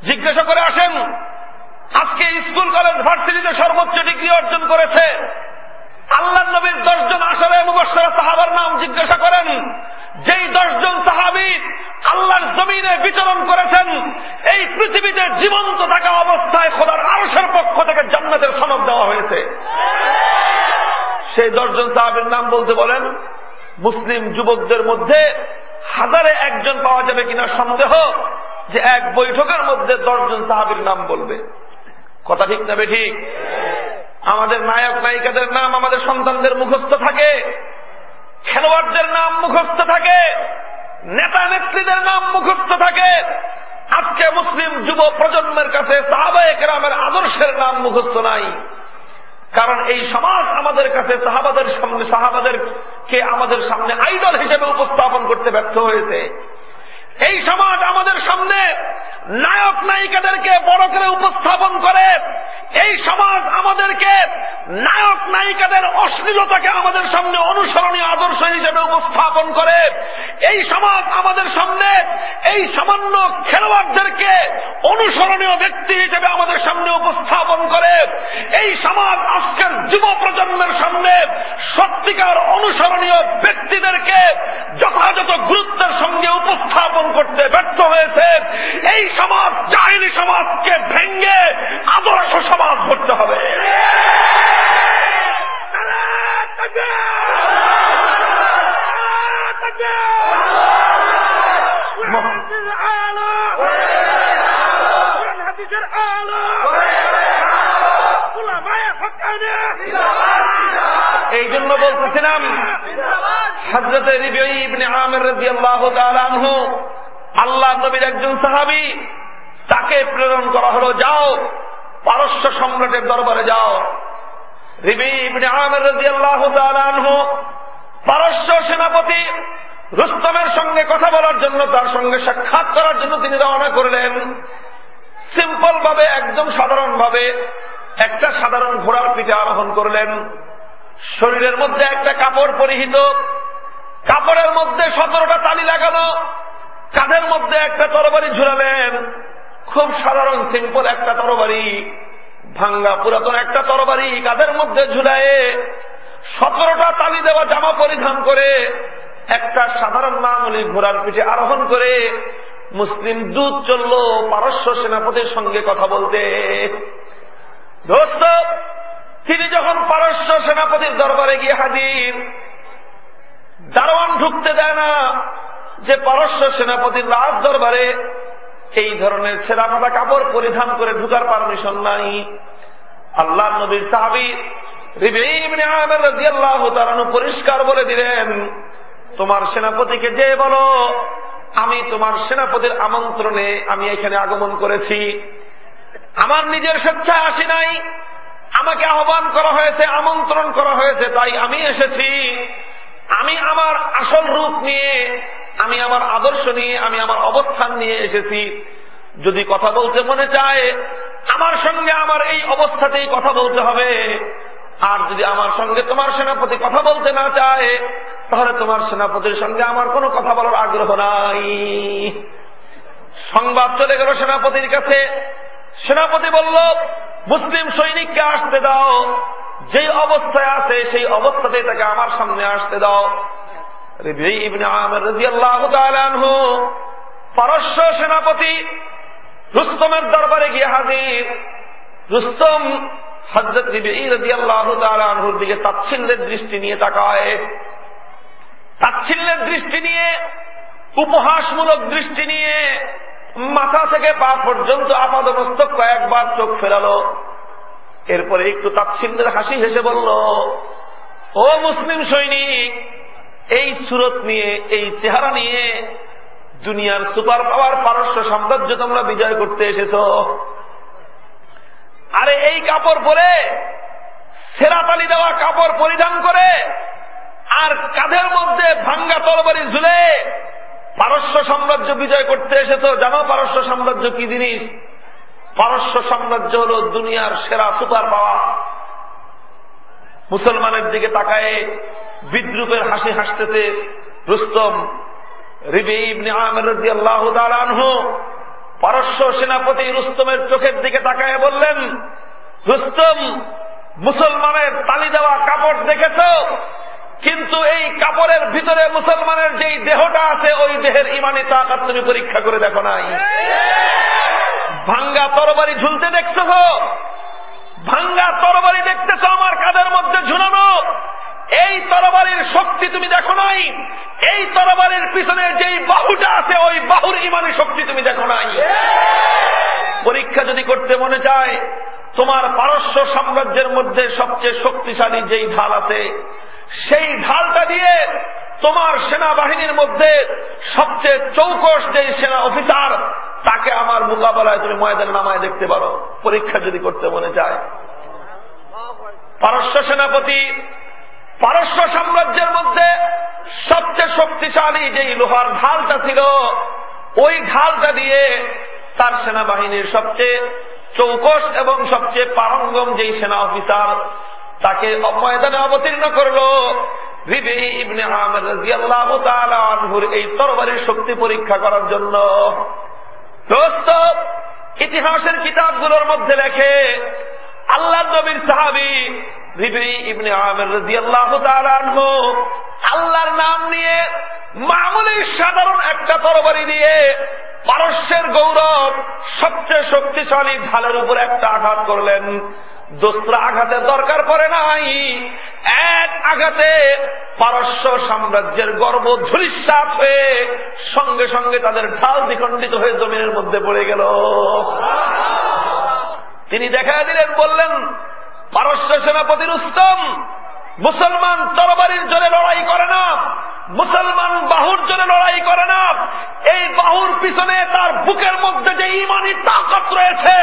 S1: জিজ্ঞাসা করে আসেন আজকে স্কুল কলেজ ভার্সিটিতে সর্বোচ্চ ডিগ্রি অর্জন করেছে আল্লাহর নবীর 10 জন আশারায়ে মুবাশশারা সাহাবার নাম জিজ্ঞাসা করেন। যেই 10 জন সাহাবী আল্লাহর জমিনে বিচরণ করেছেন, এই পৃথিবীতে জীবন্ত থাকা অবস্থায় খোদার আরশের পক্ষ থেকে জান্নাতের সনদ দেওয়া হয়েছে। সেই 10 জন সাহাবীর নাম বলতে বলেন। মুসলিম যুবকদের মধ্যে 1000-এ 1 জন পাওয়া যাবে কিনা সন্দেহ যে এক বৈঠকের মধ্যে 10 জন সাহাবীর নাম বলবে। কথা ঠিক না বেঠিক? আমাদের নায়ক নায়িকাদের নাম আমাদের সন্তানদের মুখস্থ থাকে, খেলোয়াড়দের নাম মুখস্থ থাকে, নেতা নেত্রীদের নাম মুখস্থ থাকে। আজকে মুসলিম যুব প্রজন্মের কাছে সাহাবায়ে কেরামের আদর্শের নাম মুখস্থ নাই। কারণ এই সমাজ আমাদের কাছে সাহাবাদেরকে আমাদের সামনে আইডল হিসেবে উপস্থাপন করতে ব্যর্থ হয়েছে। এই সমাজ আমাদের সামনে নায়ক নায়িকাদেরকে বড় করে উপস্থাপন করে। এই সমাজ আমাদেরকে নায়ক নায়িকাদের অশ্লীলতাকে আমাদের সামনে অনুসরণীয় আদর্শ হিসেবে উপস্থাপন করে। এই সমাজ আমাদের সামনে এই সামান্য খেলোয়াড়দেরকে অনুসরণীয় ব্যক্তি হিসেবে আমাদের সামনে উপস্থাপন করে। এই সমাজ আজকের যুব প্রজন্মের সামনে সত্যিকার অনুসরণীয় ব্যক্তিদেরকে যথাযথ গুরুত্বের সঙ্গে উপস্থাপন করতে ব্যর্থ হয়েছে। এই সমাজ জাহেলি সমাজকে ভেঙে আদর্শ সমাজ করতে হবে। এই জন্য বলতেছিলাম হযরত রিবিঈ ইবনে আমির রাদিয়াল্লাহু তাআলা আনহু আল্লাহ নবীর একজন সাহাবী, তাকে প্রেরণ করা হলো, যাও পারস্য সম্রাটের দরবারে যাও। রিবিঈ ইবনে আমির রাদিয়াল্লাহু তাআলা আনহু পারস্য সেনাপতি রুস্তমের সঙ্গে কথা বলার জন্য, তার সঙ্গে সাক্ষাৎ করার জন্য তিনি রওনা করলেন। সিম্পল ভাবে, একদম সাধারণ ভাবে একটা সাধারণ ঘোড়ার পিঠে আরোহণ করলেন। শরীরের মধ্যে একটা কাপড় পরিহিত, কাপড়ের মধ্যে 17টা তালি লাগানো, কাঁধের মধ্যে একটা তরবারি ঝুলালেন। খুব সাধারণ সিম্পল একটা তরবারি, ভাঙ্গা পুরাতন একটা তরবারি কাঁধের মধ্যে ঝুলায়ে 17টা তালি দেওয়া জামা পরিধান করে একটা সাধারণ মামুলি ঘোড়ার পিঠে আরোহণ করে মুসলিম দূত চলল পারস্য সেনাপতির সঙ্গে কথা বলতে। দোস্ত, তিনি যখন পারস্য সেনাপতির দরবারে গিয়ে হাজির, দারোয়ান ঢুকতে দেয় না যে পারস্য সেনাপতির রাজ দরবারে এই ধরনের ছেঁড়া ফাটা কাপড় পরিধান করে ঢুকার পারমিশন নাই। আল্লাহর নবীর সাহাবী রিবিঈ ইবনে আমির রাদিয়াল্লাহু তাআলা পরিষ্কার বলে দিলেন, তোমার সেনাপতিকে যে বলো আমি তোমার সেনাপতির আমন্ত্রণে আমি এখানে আগমন করেছি, আমার নিজের স্বেচ্ছায় আসি নাই, আমাকে আহ্বান করা হয়েছে, আমন্ত্রণ করা হয়েছে, তাই আমি এসেছি। আমি আমার আসল রূপ নিয়ে, আমি আমার আদর্শ নিয়ে, আমি আমার অবস্থান নিয়ে এসেছি। যদি কথা বলতে মনে চায় আমার সঙ্গে আমার এই অবস্থাতেই কথা বলতে হবে, আর যদি আমার সঙ্গে তোমার সেনাপতি কথা বলতে না চায় তাহলে তোমার সেনাপতির সঙ্গে আমার কোনো কথা বলার আগ্রহ নাই। সংবাদ চলে গেল সেনাপতির কাছে। সেনাপতি বলল, মুসলিম সৈনিককে আসতে দাও, যেই অবস্থায় আছে সেই অবস্থাতেই তাকে আমার সামনে আসতে দাও। রিবিঈ ইবনে আমির রাদিয়াল্লাহু তাআলা আনহু পারস্য সেনাপতি রুস্তমের দরবারে গিয়ে হাজির। রুস্তম হযরত রিবিঈ রাদিয়াল্লাহু তাআলা আনহুর দিকে তাচ্ছিল্যের দৃষ্টি নিয়ে তাকায়। তাচ্ছিল্যের দৃষ্টি নিয়ে, উপহাসমূলক দৃষ্টি নিয়ে মাথা থেকে পা পর্যন্ত আপাদমস্তক কয়েকবার চোখ ফেরালো। এরপরে একটু তাচ্ছিল্যের হাসি হেসে বলল, ও মুসলিম সৈনিক, এই সুরত নিয়ে, এই চেহারা নিয়ে দুনিয়ার সুপার পাওয়ার পারস্য সাম্রাজ্য তোমরা বিজয় করতে এসেছো। আরে এই কাপড় পরে, সেরাতালি দেওয়া কাপড় পরিধান করে, আর কাঁধের মধ্যে ভাঙ্গা তরবারি ঝুলে পারস্য সাম্রাজ্য বিজয় করতে এসেছো। জানো পারস্য সাম্রাজ্য কি জিনিস? পারস্য সাম্রাজ্য হলো দুনিয়ার সেরা সুপার পাওয়ার। মুসলমানের দিকে তাকায়ে বিদ্রুপের হাসি হাসতেছে রুস্তম। রিবঈ ইবনে আমির রাদিয়াল্লাহু তাআলা আনহু পারস্য সেনাপতি রুস্তমের চোখের দিকে তাকায়ে বললেন, রুস্তম, মুসলমানের তালি দেওয়া কাপড় দেখেছ, কিন্তু এই কাপড়ের ভিতরে মুসলমানের যেই দেহটা আছে ওই দেহের ইমানি তাকাত তুমি পরীক্ষা করে দেখো নাই। ভাঙ্গা তরবারি ঝুলতে দেখছো, ভাঙ্গা তরবারি দেখতেছ আমার কাঁধের মধ্যে ঝুলানো, এই তরবারির শক্তি তুমি দেখো নাই। এই তরবারির পিছনের যেই বাহুটা আছে ওই বাহুর ইমানি শক্তি তুমি দেখো নাই। পরীক্ষা যদি করতে মনে চায়, তোমার পারস্য সাম্রাজ্যের মধ্যে সবচেয়ে শক্তিশালী যেই ঢাল আছে সেই ঢালটা দিয়ে তোমার সেনাবাহিনীর মধ্যে সবচেয়ে চৌকস যেই সেনা অফিসার তাকে আমার মোকাবেলায় তুমি ময়দানে নামায় দেখতে পারো, পরীক্ষা যদি করতে মনে চায়। পারস্য সেনাপতি পারস্য সাম্রাজ্যের মধ্যে সবচেয়ে শক্তিশালী যেই লোহার ঢালটা ছিল ওই ঢালটা দিয়ে তার সেনাবাহিনীর সবচেয়ে চৌকস এবং সবচেয়ে পারঙ্গম যেই সেনা অফিসার তাকে ময়দানে অবতীর্ণ করলো। রিবঈ ইবনে আমির রাদিয়াল্লাহু তাআলা আনহুর এই তরবারির শক্তি পরীক্ষা করার জন্য। দোস্ত, ইতিহাসের কিতাবগুলোর মধ্যে লেখে আল্লাহর নবীর সাহাবী রিবঈ ইবনে আমির রাদিয়াল্লাহু তাআলা আনহু আল্লাহর নাম নিয়ে মামুলি সাধারণ একটা তরবারি দিয়ে পারস্যের গৌরব সবচেয়ে শক্তিশালী ঢালের উপর একটা আঘাত করলেন। দোসরা আঘাতের দরকার পড়ে নাই, এক আঘাতে পারস্য সাম্রাজ্যের গর্ব ধূলিসাৎ হয়ে সঙ্গে সঙ্গে তাদের ঢাল দ্বিখণ্ডিত হয়ে জমিনের মধ্যে পড়ে গেল। তিনি দেখা দিলেন, বললেন, পারস্য সেনাপতি রুস্তম, মুসলমান তরবারির জোরে লড়াই করে না, মুসলমান বাহুর জোরে লড়াই করে না, এই বাহুর পিছনে তার বুকের মধ্যে যে ইমানি তাকত রয়েছে,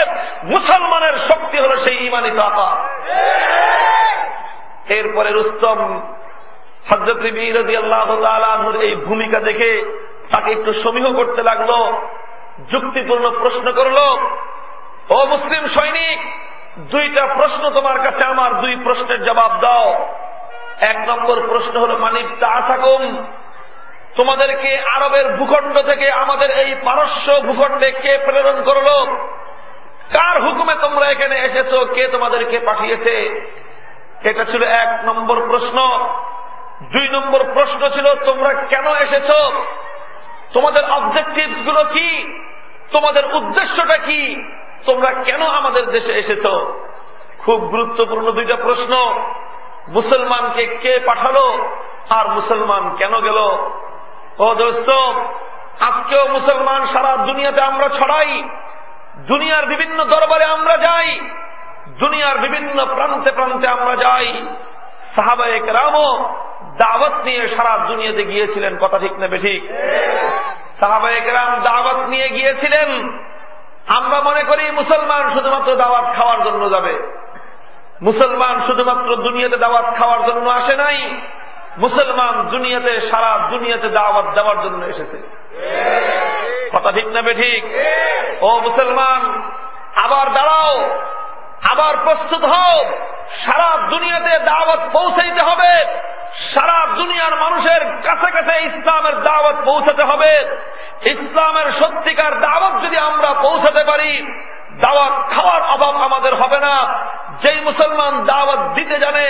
S1: মুসলমানের শক্তি হলো সেই ইমানি তাকত। এরপরে রুস্তম হযরত রিবঈ রাদিয়াল্লাহু তাআলা আনহুর এই ভূমিকা দেখে তাকে একটু সমীহ করতে লাগলো, যুক্তিপূর্ণ প্রশ্ন করলো, ও মুসলিম সৈনিক, দুইটা প্রশ্ন তোমার কাছে, আমার দুই প্রশ্নের জবাব দাও। এক নম্বর প্রশ্ন হলো, মানিব তাআসাকুম, তোমাদেরকে আরবের ভূখণ্ড থেকে আমাদের এই পারস্য ভূখণ্ডে কে প্রেরণ করলো? কার হুকুমে তোমরা এখানে এসেছো? কে তোমাদেরকে পাঠিয়েছে? এটা ছিল এক নম্বর প্রশ্ন। দুই নম্বর প্রশ্ন ছিল, তোমরা কেন এসেছো? তোমাদের অবজেক্টিভস গুলো কি? তোমাদের উদ্দেশ্যটা কি? তোমরা কেন আমাদের দেশে এসেছো? খুব গুরুত্বপূর্ণ দুইটা প্রশ্ন। মুসলমানকে কে পাঠালো আর মুসলমান কেন গেল? ও দোস্ত, আজকেও মুসলমান সারা দুনিয়াতে আমরা ছড়াই, দুনিয়ার বিভিন্ন দরবারে আমরা যাই, দুনিয়ার বিভিন্ন প্রান্তে প্রান্তে আমরা যাই। সাহাবায়ে কেরামও দাওয়াত নিয়ে সারা দুনিয়াতে গিয়েছিলেন, কথা ঠিক না বেঠিক? সাহাবায়ে কেরাম দাওয়াত নিয়ে গিয়েছিলেন। আমরা মনে করি মুসলমান শুধুমাত্র দাওয়াত খাওয়ার জন্য যাবে। মুসলমান শুধুমাত্র দুনিয়াতে দাওয়াত খাওয়ার জন্য আসে নাই, মুসলমান দুনিয়াতে সারা দুনিয়াতে দাওয়াত দেওয়ার জন্য এসেছে, কথা ঠিক না বেঠিক? ও মুসলমান, আবার দাঁড়াও, আবার প্রস্তুত হও, সারা দুনিয়াতে দাওয়াত পৌঁছাইতে হবে, সারা দুনিয়ার মানুষের কাছে কাছে ইসলামের দাওয়াত পৌঁছাতে হবে। ইসলামের সত্যিকার দাওয়াত যদি আমরা পৌঁছাতে পারি, দাওয়াত খাওয়ার অভাব আমাদের হবে না। যেই মুসলমান দাওয়াত দিতে জানে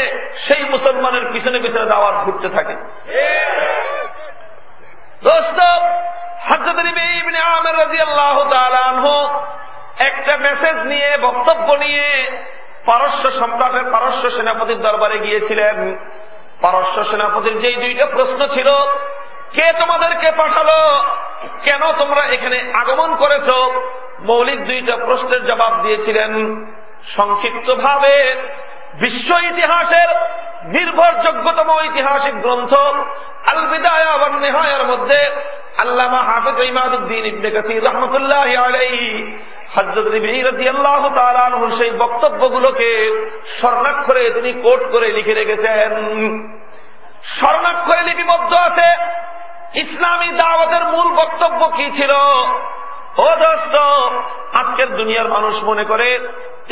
S1: সেই মুসলমানের পিছনে পিছনে দাওয়াত ঘুরতে থাকে। দোস্ত, হযরত রিবঈ ইবনে আমির রাদিয়াল্লাহু তাআলা আনহু একটা মেসেজ নিয়ে, বক্তব্য নিয়ে পারস্য সম্রাটের, পারস্য সেনাপতির দরবারে গিয়েছিলেন। পারস্য সেনাপতির যেই দুইটা প্রশ্ন ছিল, কে তোমাদেরকে পাঠালো, কেন তোমরা এখানে আগমন করেছো, মৌলিক দুইটা প্রশ্নের জবাব দিয়েছিলেন। সংক্ষিপ্ত ভাবে বিশ্ব ইতিহাসের নির্ভরযোগ্যতম ঐতিহাসিক গ্রন্থ আল বিদায়া ওয়ান নিহায়ার মধ্যে আল্লামা হাফিজ ইমাদউদ্দিন ইবনে কাসির রাহমাতুল্লাহি আলাইহি হযরত রিবঈ রাদিয়াল্লাহু তাআলা আনহুর সেই বক্তব্যগুলোকে স্বর্ণাক্ষরে তিনি কোট করে লিখে রেখেছেন। স্বর্ণাক্ষরে লিপিবদ্ধ আছে ইসলামী দাওয়াতের মূল বক্তব্য কি ছিল। ও দোস্ত, আজকের দুনিয়ার মানুষ মনে করে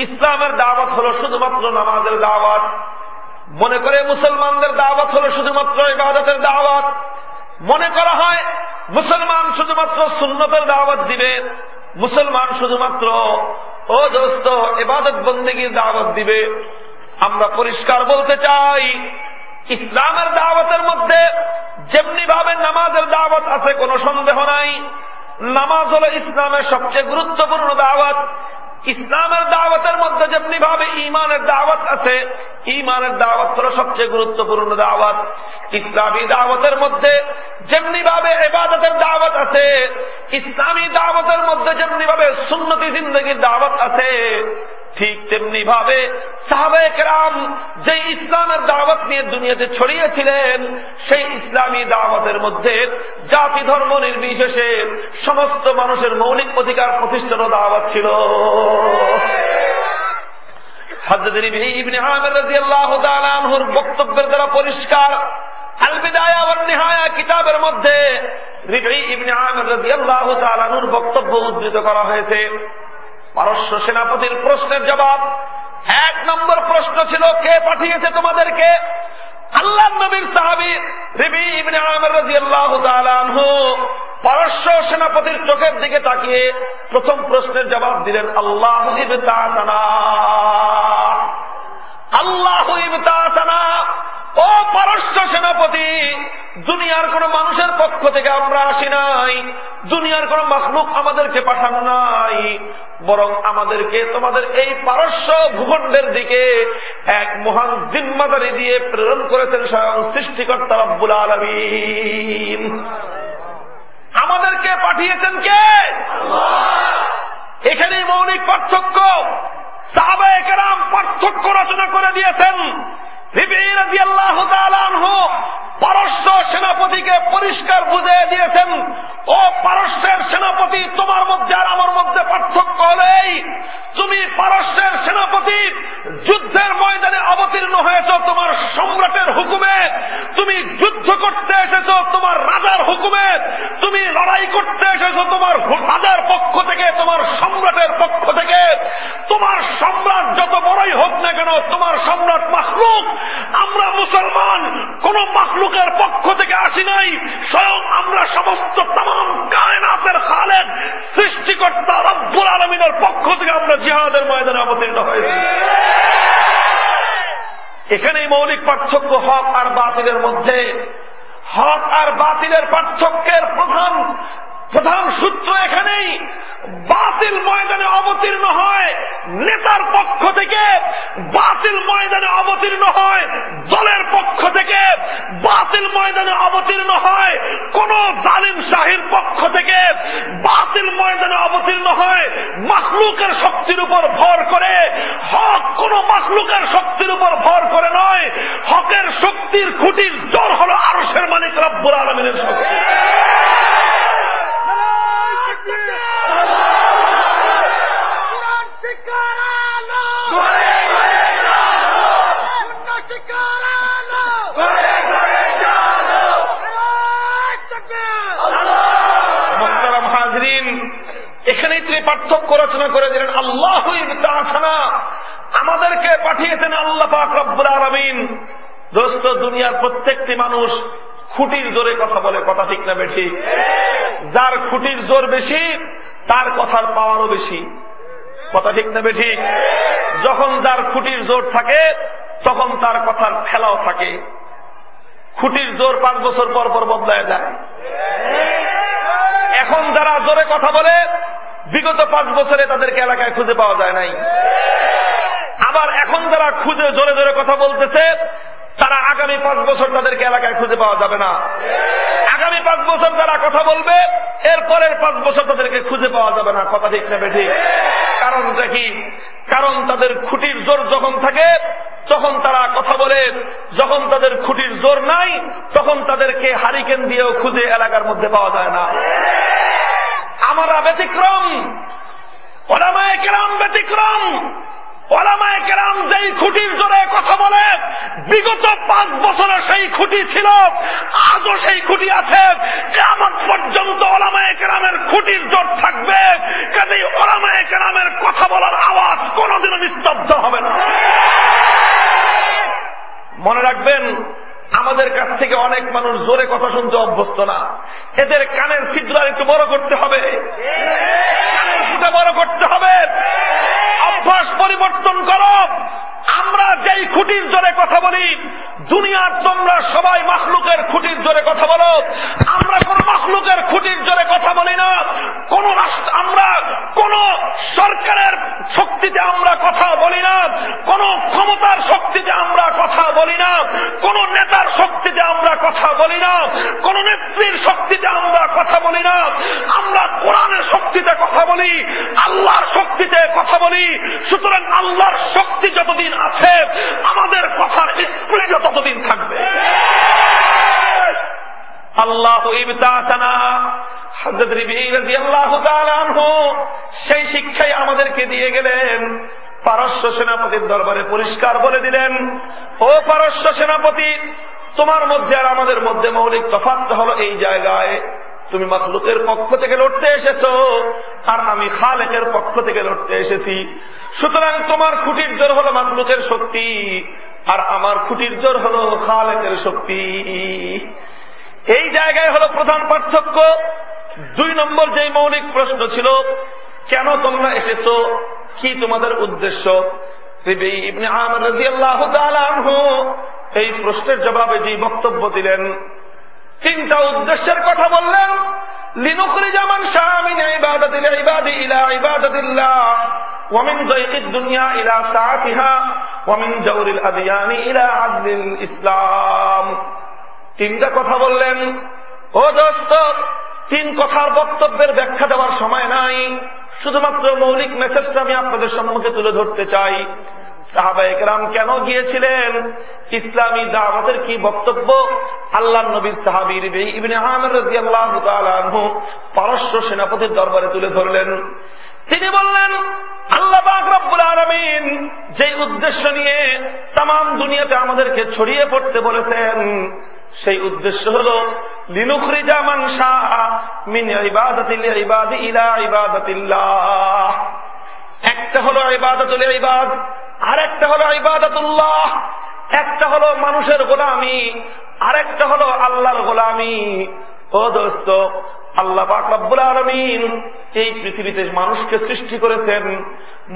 S1: ইসলামের দাওয়াত হলো শুধুমাত্র নামাজের দাওয়াত, মনে করে মুসলমানদের দাওয়াত হলো শুধুমাত্র ইবাদতের দাওয়াত, মনে করা হয় মুসলমান শুধুমাত্র সুন্নতের দাওয়াত দিবে, মুসলমান শুধুমাত্র ও দোস্ত ইবাদত বন্দেগীর দাওয়াত দিবে। আমরা পরিষ্কার বলতে চাই, ইসলামের দাওয়াতের মধ্যে যেমনি ভাবে নামাজের দাওয়াত আছে কোনো সন্দেহ নাই, নামাজ হলো ইসলামের সবচেয়ে গুরুত্বপূর্ণ দাওয়াত। ইসলামের দাওয়াতের মধ্যে যেমনি ভাবে ঈমানের দাওয়াত আছে, ঈমানের দাওয়াত হলো সবচেয়ে গুরুত্বপূর্ণ দাওয়াত। ইসলামী দাওয়াতের মধ্যে যেমনি ভাবে ইবাদতের দাওয়াত আছে, ইসলামী দাওয়াতের মধ্যে যেমনি ভাবে সুন্নতি জিন্দেগীর দাওয়াত আছে, ঠিক তেমনি ভাবে সাহাবায়ে কেরাম যে ইসলামের দাওয়াত নিয়ে দুনিয়াতে ছড়িয়েছিলেন, সেই ইসলামী দাওয়াতের মধ্যে জাতি ধর্ম নির্বিশেষে সমস্ত মানুষের মৌলিক অধিকার প্রতিষ্ঠানের দাওয়াত ছিল। হযরত রিবঈ ইবনে আমির রাদিয়াল্লাহু তাআলা আনহুর বক্তব্যের দ্বারা পরিষ্কার। আল বিদায়া ওয়ান নিহায়া কিতাবের মধ্যে রিবঈ ইবনে আমির রাদিয়াল্লাহু তাআলা আনহুর বক্তব্য উদ্ধৃত করা হয়েছে। পারস্য সেনাপতির প্রশ্নের জবাব, এক নম্বর প্রশ্ন ছিল, কে পাঠিয়েছে তোমাদেরকে? আল্লাহর নবীর সাহাবী রিবঈ ইবনে আমির রাদিয়াল্লাহু তাআলা আনহু পারস্য সেনাপতির চোখের দিকে তাকিয়ে প্রথম প্রশ্নের জবাব দিলেন, আল্লাহু ইবতাসানা, আল্লাহু ইবতাসানা। ও পারস্য সেনাপতি, দুনিয়ার কোন মানুষের পক্ষ থেকে আমরা আসি নাই, দুনিয়ার কোন মাখলুক আমাদেরকে পাঠানো নাই, বরং আমাদেরকে তোমাদের এই পারস্য ভূখণ্ডের দিকে এক মহান জিম্মাদারি দিয়ে প্রেরণ করেছেন স্বয়ং সৃষ্টিকর্তা রব্বুল আলামিন। আমাদেরকে পাঠিয়েছেন কে? এখানেই মৌলিক পার্থক্য। সাহাবায়ে কেরাম পার্থক্য রচনা করে দিয়েছেন। রিবঈ রাদিয়াল্লাহু তাআলা আনহু পারস্য সেনাপতিকে পরিষ্কার বুঝিয়ে দিয়েছেন, ও পারস্যের সেনাপতি, তোমার মধ্যে আর আমার মধ্যে পার্থক্য হলেই তুমি পারস্যের সেনাপতি যুদ্ধের ময়দানে অবতীর্ণ হয়েছ তোমার সম্রাটের হুকুমে, তুমি যুদ্ধ করতে এসেছো তোমার রাজার হুকুমে, তুমি লড়াই করতে এসেছো তোমার রাজার পক্ষ থেকে, তোমার সম্রাটের পক্ষ থেকে। তোমার সম্রাট যত বড়ই হোক না কেন, তোমার সম্রাট মাখলুক, আমরা মুসলমান কোন মাখলুকের পক্ষ থেকে আসি নাই, স্বয়ং আমরা সমস্ত তামাম কায়নাতের খালেক সৃষ্টিকর্তা রব্বুল আলামিনের পক্ষ থেকে আমরা জিহাদের ময়দানে অবতীর্ণ হয়েছি। এখানেই মৌলিক পার্থক্য হক আর বাতিলের মধ্যে। হক আর বাতিলের পার্থক্যের প্রধান সূত্র এখানেই। বাতিল ময়দানে অবতীর্ণ হয় নেতার পক্ষ থেকে, বাতিল ময়দানে অবতীর্ণ হয় দলের পক্ষ থেকে, বাতিল ময়দানে অবতীর্ণ হয় কোন জালিম শাহীর পক্ষ থেকে, বাতিল ময়দানে অবতীর্ণ হয় মাখলুকের শক্তির উপর ভর করে। হক কোন মাখলুকের শক্তির উপর ভর করে নয়, হকের শক্তির খুঁটির জোর হলো আরশের মালিক রব্বুল আলামিনের শক্তি। এখানেই তিনি পার্থক্য রচনা করে দিলেন, আল্লাহু ইবতাসানা, আমাদেরকে পাঠিয়েছেন আল্লাহ পাক রব্বুল আলামিন। দোস্ত, দুনিয়ার প্রত্যেকটি মানুষ খুঁটির জোরে কথা বলে, কথা ঠিক না বেশি? যার খুঁটির জোর বেশি তার কথার পাওয়ারও বেশি, কথা ঠিক না বেশি? যখন যার খুঁটির জোর থাকে তখন তার কথার ফেলাও থাকে। খুঁটির জোর 5 বছর পর পর বদলায় যায়। এখন যারা জোরে কথা বলে বিগত 5 বছরে তাদেরকে এলাকায় খুঁজে পাওয়া যায় নাই। আবার এখন যারা খুঁজে জোরে জোরে কথা বলতেছে তারা আগামী 5 বছর তাদেরকে এলাকায় খুঁজে পাওয়া যাবে না। আগামী 5 বছর যারা কথা বলবে এরপরের 5 বছর তাদেরকে খুঁজে পাওয়া যাবে না, কথা ঠিক না বেঠিক? কারণটা কি? কারণ তাদের খুঁটির জোর যখন থাকে তখন তারা কথা বলে, যখন তাদের খুঁটির জোর নাই তখন তাদেরকে হারিকেন দিয়েও খুঁজে এলাকার মধ্যে পাওয়া যায় না। আমরা ব্যতিক্রম, উলামায়ে কেরাম ব্যতিক্রম। উলামায়ে কেরাম যেই খুঁটির জোরে কথা বলে বিগত 5 বছরে সেই খুঁটি ছিল, আজও সেই খুঁটি আছে, কিয়ামত পর্যন্ত উলামায়ে কেরামের খুঁটির জোর থাকবে। কাজেই উলামায়ে কেরামের কথা বলার আওয়াজ কোনোদিনও নিস্তব্ধ হবে না। মনে রাখবেন, আমাদের কাছ থেকে অনেক মানুষ জোরে কথা শুনতে অভ্যস্ত না। এদের কানের ছিদ্র একটু বড় করতে হবে, কানের ফুটা বড় করতে হবে, অভ্যাস পরিবর্তন করো। আমরা যেই খুঁটির জোরে কথা বলি, দুনিয়ার তোমরা সবাই মাখলুকের খুঁটির জোরে কথা বলো, আমরা কোন মাখলুকের খুঁটির জোরে কথা বলি না। কোন রাষ্ট্র, আমরা কোন সরকারের শক্তিতে আমরা কথা বলি না, কোন ক্ষমতার শক্তিতে আমরা কথা বলি না, কোন নেতার শক্তিতে আমরা কথা বলি না, কোন নেত্রীর শক্তিতে আমরা কথা বলি না। আমরা কোরআনের শক্তিতে কথা বলি, আল্লাহর শক্তিতে কথা বলি। সুতরাং আল্লাহর শক্তি যতদিন আছে, আমাদের কথার স্পিরিট ততদিন থাকবে। আল্লাহ ইবতাসানা, হযরত রবীঈ রাদিয়াল্লাহু তাআলা আনহু সেই শিক্ষাই আমাদেরকে দিয়ে গেলেন। পারস্য সেনাপতির দরবারে পরিষ্কার বলে দিলেন, ও পারস্য সেনাপতি, তোমার মধ্যে আর আমাদের মধ্যে মৌলিক তফাৎ হলো এই জায়গায়, তুমি মাখলুকের পক্ষ থেকে লড়তে এসেছো, আর আমি খালেকের পক্ষ থেকে লড়তে এসেছি। সুতরাং তোমার খুঁটির জোর হলো মাখলুকের শক্তি, আর আমার খুঁটির জোর হলো খালেকের শক্তি। এই জায়গায় হলো প্রধান পার্থক্য। 2 নম্বর যে মৌলিক প্রশ্ন ছিল, কেন তোমরা এসেছো, কি তোমাদের উদ্দেশ্য? রবীঈ ইবনে আমির রাদিয়াল্লাহু তাআলা আনহু এই প্রশ্নের জবাবে যে বক্তব্য দিলেন, 3টা উদ্দেশ্যের কথা বললেন। লিনুখরিজা মান শাআ মিন ইবাদাতিল ইবাদি ইলা ইবাদাতিল্লাহ ওয়া মিন যায়কিদ দুনিয়া ইলা সাআতিহা ওয়া মিন জাওরিল আদিয়ানি ইলা আদলিল ইসলাম। 3টা কথা বললেন। ও দোস্ত, 3 কথার বক্তব্যের ব্যাখ্যা দেওয়ার সময় নাই, শুধুমাত্র মৌলিক মেসেজটা আমি আপনাদের সম্মুখে তুলে ধরতে চাই। সাহাবায়ে কেরাম কেন গিয়েছিলেন, ইসলামী দাওয়াতের কি বক্তব্য, আল্লাহর নবীর সাহাবী রবীঈ ইবনে আমির রাদিয়াল্লাহু তাআলা আনহু পারস্য সেনাপতির দরবারে তুলে ধরলেন। তিনি বললেন, আল্লাহ পাক রব্বুল আলামিন যে উদ্দেশ্য নিয়ে তামাম দুনিয়াতে আমাদেরকে ছড়িয়ে পড়তে বলেছেন, সেই উদ্দেশ্য হলো লিনুখরিজা মান শাআ মিন ইবাদাতিল ইবাদি ইলা ইবাদাতিল্লাহ। একটা হলো ইবাদাতুল ইবাদ, আর একটা হলো ইবাদাতুল্লাহ। একটা হলো মানুষের গোলামি, আর একটা হলো আল্লাহর গোলামি। ও দোস্ত, আল্লাহ পাক রব্বুল আলামিন এই পৃথিবীতে মানুষকে সৃষ্টি করেছেন,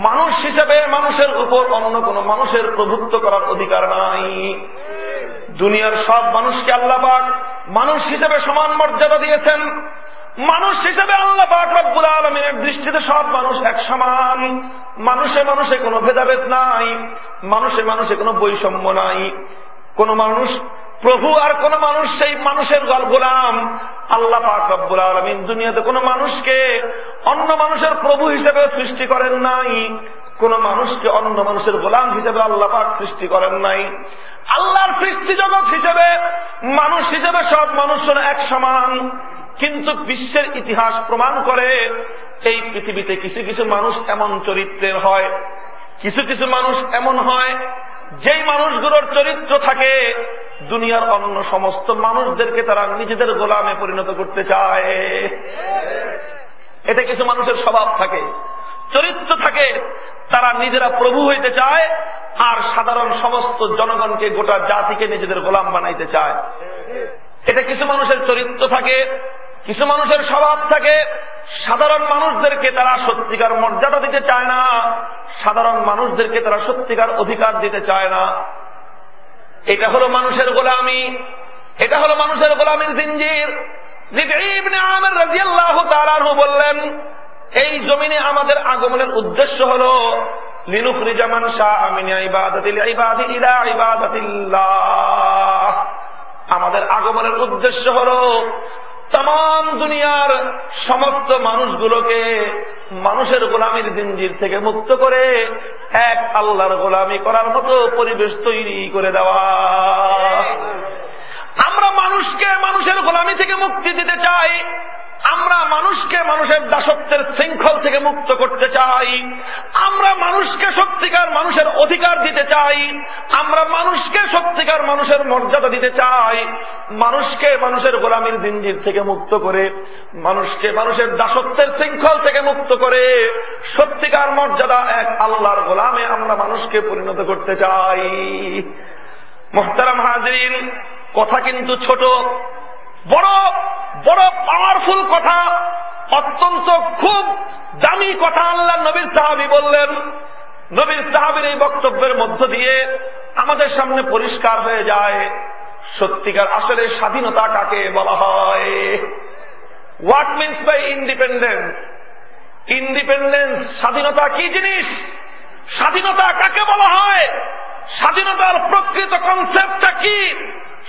S1: মানুষ হিসেবে মানুষের উপর অন্য কোন মানুষের প্রভুত্ব করার অধিকার নাই। দুনিয়ার সব মানুষকে আল্লাহ পাক মানুষ হিসেবে সমান মর্যাদা দিয়েছেন। মানুষ হিসেবে আল্লাহ পাক রব্বুল আলামিনের দৃষ্টিতে সব মানুষ এক সমান। মানুষে মানুষে কোনো ভেদাভেদ নাই, মানুষে মানুষে কোনো বৈষম্য নাই। কোন মানুষ প্রভু আর কোন মানুষ সেই মানুষের গোলাম। আল্লাহ পাক রব্বুল আলামিন দুনিয়াতে কোন মানুষকে অন্য মানুষের প্রভু হিসেবে সৃষ্টি করেন নাই, কোন মানুষকে অন্য মানুষের গোলাম হিসেবে আল্লাহ পাক সৃষ্টি করেন নাই। আল্লাহর সৃষ্টি জগৎ হিসেবে, মানুষ হিসেবে সব মানুষ এক সমান। কিন্তু বিশ্বের ইতিহাস প্রমাণ করে, এই পৃথিবীতে কিছু কিছু মানুষ এমন চরিত্রের হয়, কিছু কিছু মানুষ এমন হয় যেই মানুষগুলোর চরিত্র থাকে দুনিয়ার অন্য সমস্ত মানুষদেরকে তারা নিজেদের গোলামে পরিণত করতে চায়। এটা কিছু মানুষের স্বভাব থাকে, চরিত্র থাকে, তারা নিজেরা প্রভু হইতে চায় আর সাধারণ সমস্ত জনগণকে, গোটা জাতিকে নিজেদের গোলাম বানাইতে চায়। এটা কিছু মানুষের চরিত্র থাকে, কিছু মানুষের স্বভাব থাকে। সাধারণ মানুষদেরকে তারা সত্যিকার মর্যাদা দিতে চায় না, সাধারণ মানুষদেরকে তারা সত্যিকার অধিকার দিতে চায় না। এটা হলো মানুষের গোলামি, এটা হলো মানুষের গোলামির জিঞ্জির। রবীঈ ইবনে আমির রাদিয়াল্লাহু তাআলা আনহু বললেন, এই জমিনে আমাদের আগমনের উদ্দেশ্য হলো লিনুখরিজা মান শাআ মিন ইবাদাতিল ইবাদি ইলা ইবাদাতিল্লাহ। আমাদের আগমনের উদ্দেশ্য হলো তাম দুনিয়ার সমস্ত মানুষগুলোকে মানুষের গোলামির জিঞ্জির থেকে মুক্ত করে এক আল্লাহর গোলামি করার মতো পরিবেশ তৈরি করে দেওয়া। আমরা মানুষকে মানুষের গোলামি থেকে মুক্তি দিতে চাই, আমরা মানুষকে মানুষের দাসত্বের শৃঙ্খল থেকে মুক্ত করতে চাই, আমরা মানুষকে সত্যিকার মানুষের অধিকার দিতে চাই, আমরা মানুষকে সত্যিকার মানুষের মর্যাদা দিতে চাই। মানুষকে মানুষের গোলামির জিঞ্জির থেকে মুক্ত করে, মানুষকে মানুষের দাসত্বের শৃঙ্খল থেকে মুক্ত করে সত্যিকার মর্যাদা এক আল্লাহর গোলামে আমরা মানুষকে পরিণত করতে চাই। মুহতারাম হাজিরিন, কথা কিন্তু ছোট, বড় বড় পাওয়ারফুল কথা, অত্যন্ত খুব দামি কথা আল্লাহ নবীর সাহাবী বললেন। নবীর সাহাবীর এই বক্তব্যের মধ্য দিয়ে আমাদের সামনে পরিষ্কার হয়ে যায় সত্যিকার আসলে স্বাধীনতা কাকে বলা হয়। What means by independence? Independence, স্বাধীনতা কি জিনিস? স্বাধীনতা কাকে বলা হয়? স্বাধীনতার প্রকৃত কনসেপ্টটা কি?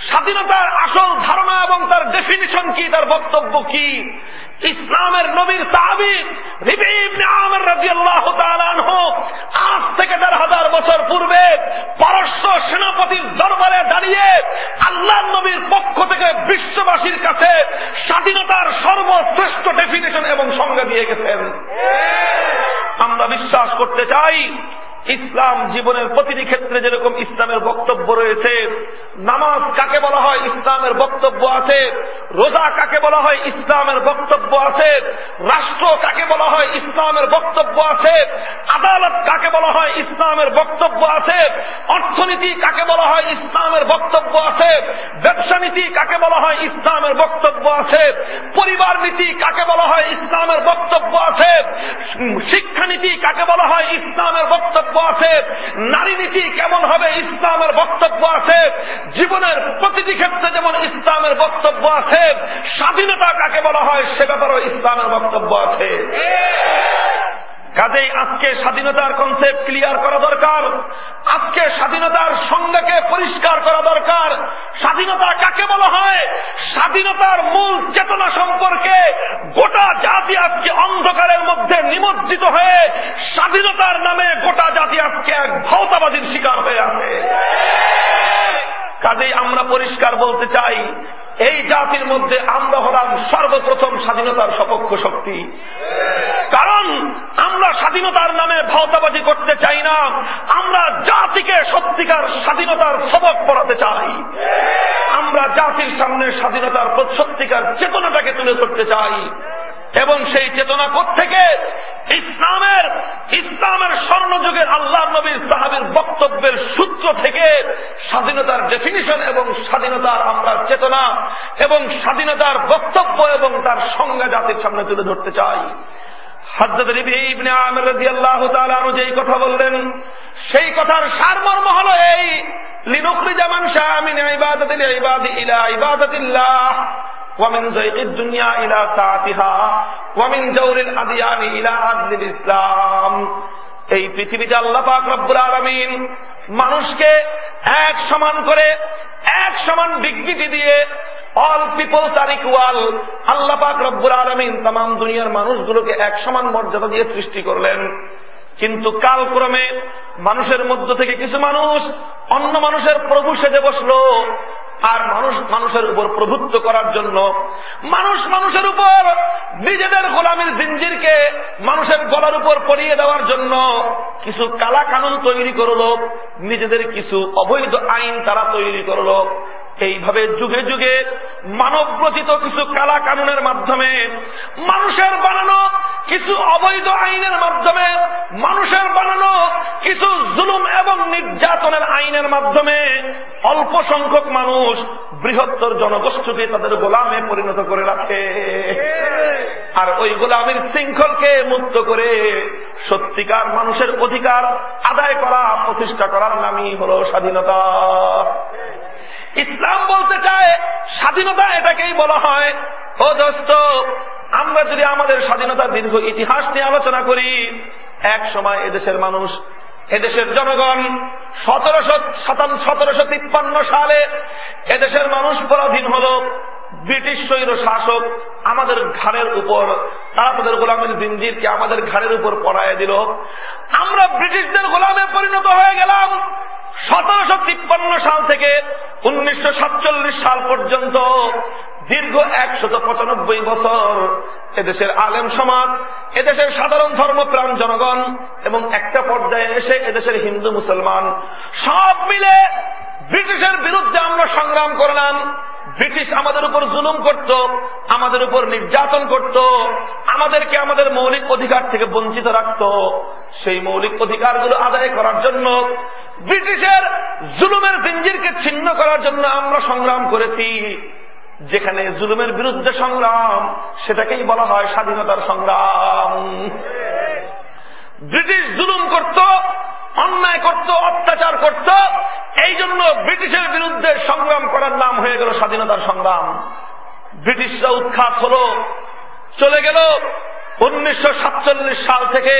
S1: স্বাধীনতার আসল ধারণা এবং তার ডেফিনিশন কি, তার বক্তব্য কি? ইসলামের নবীর সাহাবী রবীঈ ইবনে আমির রাদিয়াল্লাহু তাআলা আনহু আজ থেকে ১,৫০০ বছর পূর্বে পারস্য সেনাপতির দরবারে দাঁড়িয়ে আল্লাহর নবীর পক্ষ থেকে বিশ্ববাসীর কাছে স্বাধীনতার সর্বশ্রেষ্ঠ ডেফিনিশন এবং সংজ্ঞা দিয়ে গেছেন। আমরা বিশ্বাস করতে চাই ইসলাম জীবনের প্রতিটি ক্ষেত্রে যেরকম ইসলামের বক্তব্য রয়েছে, নামাজ কাকে বলা হয় ইসলামের বক্তব্য আছে, রোজা কাকে বলা হয় ইসলামের বক্তব্য আছে, রাষ্ট্র কাকে বলা হয় ইসলামের বক্তব্য আছে, আদালত কাকে বলা হয় ইসলামের বক্তব্য আছে, অর্থনীতি কাকে বলা হয় ইসলামের বক্তব্য আছে, ব্যবসা নীতি কাকে বলা হয় ইসলামের বক্তব্য আছে, পরিবার নীতি কাকে বলা হয় ইসলামের বক্তব্য আছে, শিক্ষানীতি কাকে বলা হয় ইসলামের বক্তব্য আছে, নারী নীতি কেমন হবে ইসলামের বক্তব্য আছে, জীবনের প্রতিটি ক্ষেত্রে যেমন ইসলামের বক্তব্য আছে, স্বাধীনতা কাকে বলা হয় সে ব্যাপারেও ইসলামের বক্তব্য আছে। কাজেই আজকে স্বাধীনতার কনসেপ্ট ক্লিয়ার করা দরকার। আজকে স্বাধীনতার সংজ্ঞাকে পরিষ্কার করা দরকার। স্বাধীনতা কাকে বলা হয়, স্বাধীনতার মূল চেতনা সম্পর্কে গোটা জাতি আজকে অন্ধকারের মধ্যে নিমজ্জিত হয়ে স্বাধীনতার নামে গোটা জাতি আজকে এক ভৌতাবাদীর শিকার হয়ে আছে। কাজেই আমরা পরিষ্কার বলতে চাই, এই জাতির মধ্যে আমরা হলাম সর্বপ্রথম স্বাধীনতার সপক্ষ শক্তি। কারণ আমরা স্বাধীনতার নামে ভাওতাবাজি করতে চাই না, আমরা জাতিকে সত্যিকার স্বাধীনতার সবক পড়াতে চাই। আমরা জাতির সামনে স্বাধীনতার সত্যিকার চেতনাটাকে তুলে ধরতে চাই। এবং সেই চেতনা কোত্থেকে? ইসলামের স্বর্ণযুগের আল্লাহ নবীর সাহাবীর বক্তব্যের সূত্র থেকে স্বাধীনতার ডেফিনিশন এবং স্বাধীনতার আমরা চেতনা এবং স্বাধীনতার বক্তব্য এবং তার সংজ্ঞা জাতির সামনে তুলে ধরতে চাই। হযরত রবীঈ ইবনে আমির রাদিয়াল্লাহু তাআলা আনহু যেই কথা বললেন, সেই কথার সারমর্ম হলো এই, লিনুখরিজা মান শাআ মিন ইবাদাতিল ইবাদি ইলা ইবাদাতিল্লাহ ওয়া মিন যায়কিদ দুনিয়া ইলা সাআতিহা ওয়া মিন জাওরিল আদিয়ানি ইলা আদলিল ইসলাম। এই পৃথিবীতে আল্লাহ পাক রব্বুল আলামিন মানুষকে এক সমান করে, এক সমান ডিগনিটি দিয়ে, অল পিপলস আর ইকুয়াল, আল্লাহ পাক রব্বুল আলামিন तमाम দুনিয়ার মানুষগুলোকে এক সমান মর্যাদা দিয়ে সৃষ্টি করলেন। কিন্তু কালক্রমে মানুষের মধ্য থেকে কিছু মানুষ অন্য মানুষের প্রভু সেজে বসলো, আর মানুষের উপর প্রভুত্ব করার জন্য, মানুষের উপর নিজেদের গোলামীর জিঞ্জিরকে মানুষের গলার উপর পরিয়ে দেওয়ার জন্য কিছু কালা কানুন তৈরি করলো, নিজেদের কিছু অবৈধ আইন তারা তৈরি করলো। এইভাবে যুগে যুগে মানব রচিত কিছু কালা কানুনের মাধ্যমে, মানুষের বানানো কিছু অবৈধ আইনের মাধ্যমে, মানুষের বানানো কিছু জুলুম এবং নির্যাতনের আইনের মাধ্যমে অল্প সংখ্যক মানুষ বৃহত্তর জনগোষ্ঠীকে তাদের গোলামে পরিণত করে রাখে। আর ওই গোলামের শৃঙ্খলকে মুক্ত করে সত্যিকার মানুষের অধিকার আদায় করা, প্রতিষ্ঠা করার নামই হলো স্বাধীনতা। ইসলাম বলতে চায় স্বাধীনতা এটাকেই বলা হয়। ও দোস্ত, আমরা যদি আমাদের স্বাধীনতার দীর্ঘ ইতিহাস নিয়ে আলোচনা করি, এক সময় এদেশের মানুষ, এদেশের জনগণ 1753 সালে এদেশের মানুষ পরাধীন হলো। ব্রিটিশ স্বৈর শাসক আমাদের ঘাড়ের উপর, তারা তাদের গোলামের জিঞ্জিরকে আমাদের ঘাড়ের উপর পরায় দিল। আমরা ব্রিটিশদের গোলামে পরিণত হয়ে গেলাম। 1753 সাল থেকে 1947 সাল পর্যন্ত দীর্ঘ 195 বছর এদেশের আলেম সমাজ, এদেশের সাধারণ ধর্মপ্রাণ জনগণ এবং একটা পর্যায়ে এসে এদেশের হিন্দু মুসলমান সব মিলে ব্রিটিশের বিরুদ্ধে আমরা সংগ্রাম করলাম। ব্রিটিশ আমাদের উপর জুলুম করত, আমাদের উপর নির্যাতন করত, আমাদেরকে আমাদের মৌলিক অধিকার থেকে বঞ্চিত রাখত। সেই মৌলিক অধিকারগুলো আদায় করার জন্য ব্রিটিশের জুলুমের জিঞ্জিরকে ছিন্ন করার জন্য আমরা সংগ্রাম করেছি। যেখানে জুলুমের বিরুদ্ধে সংগ্রাম, সেটাকেই বলা হয় স্বাধীনতার সংগ্রাম। ব্রিটিশ জুলুম করত, অন্যায় করত, অত্যাচার করত, এই জন্য ব্রিটিশের বিরুদ্ধে সংগ্রাম করার নাম হয়ে গেল স্বাধীনতার সংগ্রাম। ব্রিটিশরা উৎখাত হলো, চলে গেল। 1947 সাল থেকে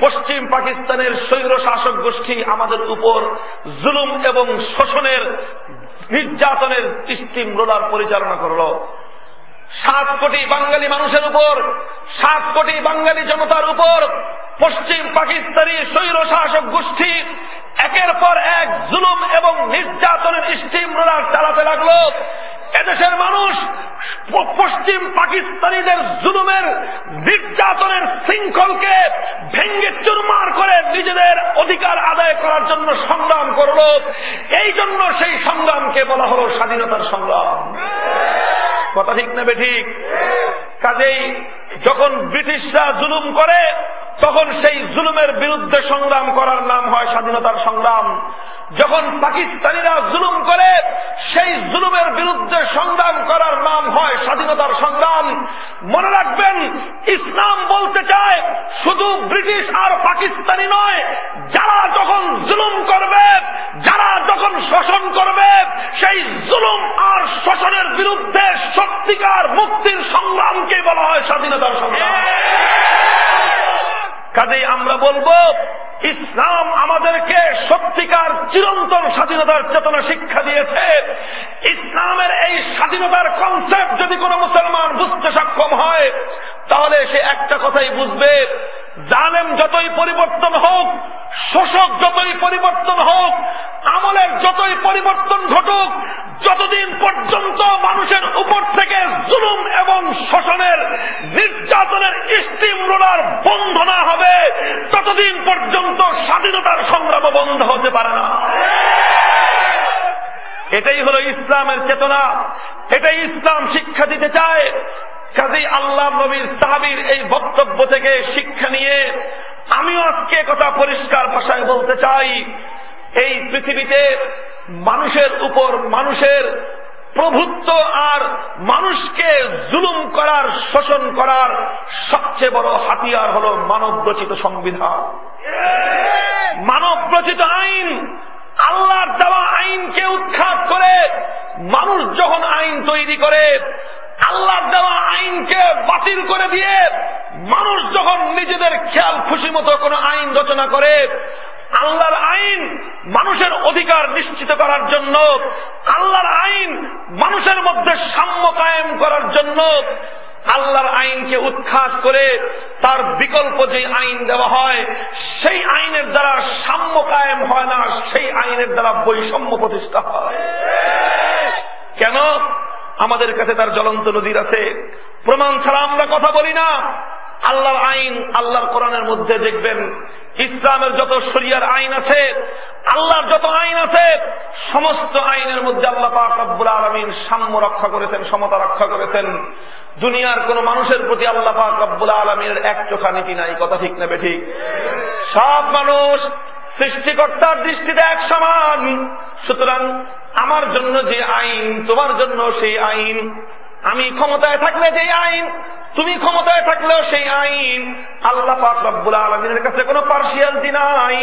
S1: পশ্চিম পাকিস্তানের স্বৈর শাসক গোষ্ঠী আমাদের উপর জুলুম এবং শোষণের, নির্যাতনের স্টিম রোলার পরিচালনা করলো। 7 কোটি বাঙালি মানুষের উপর, 7 কোটি বাঙালি জনতার উপর পশ্চিম পাকিস্তানি স্বৈর শাসক গোষ্ঠী একের পর এক জুলুম এবং নির্যাতনের স্টিম রোলার চালাতে লাগলো। এদেশের মানুষ পশ্চিম পাকিস্তানিদের জুলুমের, নির্যাতনের শৃঙ্খলকে ভেঙ্গে চুরমার করে নিজেদের অধিকার আদায় করার জন্য সংগ্রাম করলো। এই জন্য সেই সংগ্রামকে বলা হলো স্বাধীনতার সংগ্রাম। কথা ঠিক না বেঠিক? কাজেই যখন ব্রিটিশরা জুলুম করে, তখন সেই জুলুমের বিরুদ্ধে সংগ্রাম করার নাম হয় স্বাধীনতার সংগ্রাম। যখন পাকিস্তানিরা জুলুম করে, সেই জুলুমের বিরুদ্ধে সংগ্রাম করার নাম হয় স্বাধীনতার সংগ্রাম। মনে রাখবেন, ইসলাম বলতে চায় শুধু ব্রিটিশ আর পাকিস্তানি নয়, যারা যখন জুলুম করবে, যারা যখন শোষণ করবে, সেই জুলুম আর শোষণের বিরুদ্ধে সত্যিকার মুক্তির সংগ্রামকে বলা হয় স্বাধীনতার সংগ্রাম। কাজেই আমরা বলবো, ইসলাম আমাদেরকে সত্যিকার চিরন্তন স্বাধীনতার চেতনা শিক্ষা দিয়েছে। ইসলামের এই স্বাধীনতার কনসেপ্ট যদি কোনো মুসলমান বুঝতে সক্ষম হয়, তাহলে সে একটা কথাই বুঝবে, জালেম যতই পরিবর্তন হোক, শোষক যতই পরিবর্তন হোক, আমলের যতই পরিবর্তন ঘটুক, যতদিন পর্যন্ত মানুষের উপর থেকে জুলুম এবং শোষণের, নির্যাতনের স্টিম রোলার বন্ধ না হবে, ততদিন পর্যন্ত স্বাধীনতার সংগ্রাম বন্ধ হতে পারে না। এটাই হলো ইসলামের চেতনা, এটাই ইসলাম শিক্ষা দিতে চায়। কাজেই আল্লাহ নবীর সাহাবীর এই বক্তব্য থেকে শিক্ষা নিয়ে আমিও আজকে কথা পরিষ্কার ভাষায় বলতে চাই, এই পৃথিবীতে মানুষের উপর মানুষের প্রভুত্ব আর মানুষকে জুলুম করার, শোষণ করার সবচেয়ে বড় হাতিয়ার হলো মানবরচিত সংবিধান, মানবরচিত আইন। আল্লাহর দেওয়া আইনকে উৎখাত করে মানুষ যখন আইন তৈরি করে, আল্লাহর দেওয়া আইনকে বাতিল করে দিয়ে মানুষ যখন নিজেদের খেয়াল খুশি মতো কোনো আইন রচনা করে, আল্লাহর আইন মানুষের অধিকার নিশ্চিত করার জন্য, আল্লাহর আইন মানুষের মধ্যে সাম্য কায়েম করার জন্য, আল্লাহর আইনকে উৎখাত করে তার বিকল্প যে আইন দেওয়া হয়, সেই আইনের দ্বারা সাম্য কায়েম হয় না, সেই আইনের দ্বারা বৈষম্য প্রতিষ্ঠা হয়। কেন? আমাদের কাছে তার জ্বলন্ত নজির আছে, প্রমাণ ছাড়া আমরা কথা বলি না। আল্লাহর আইন, আল্লাহর কোরআনের মধ্যে দেখবেন, ইসলামের যত শরিয়ার আইন আছে, আল্লাহর যত আইন আছে, সমস্ত আইনের মধ্যে আল্লাহ পাক রব্বুল আলামিন সাম্য রক্ষা করেছেন, সমতা রক্ষা করেছেন। দুনিয়ার কোন মানুষের প্রতি আল্লাহ পাক রব্বুল আলামিনের এক চোখা নীতি নাই। কথা ঠিক না বেঠিক? সব মানুষ সৃষ্টিকর্তার দৃষ্টিতে এক সমান। সুতরাং আমার জন্য যে আইন, তোমার জন্য সেই আইন। আমি ক্ষমতায় থাকলে যে আইন, তুমি ক্ষমতায় থাকলেও সেই আইন। আল্লাহ পাক রব্বুল আলামিনের কাছে কোনো পার্সিয়ালিটি নাই।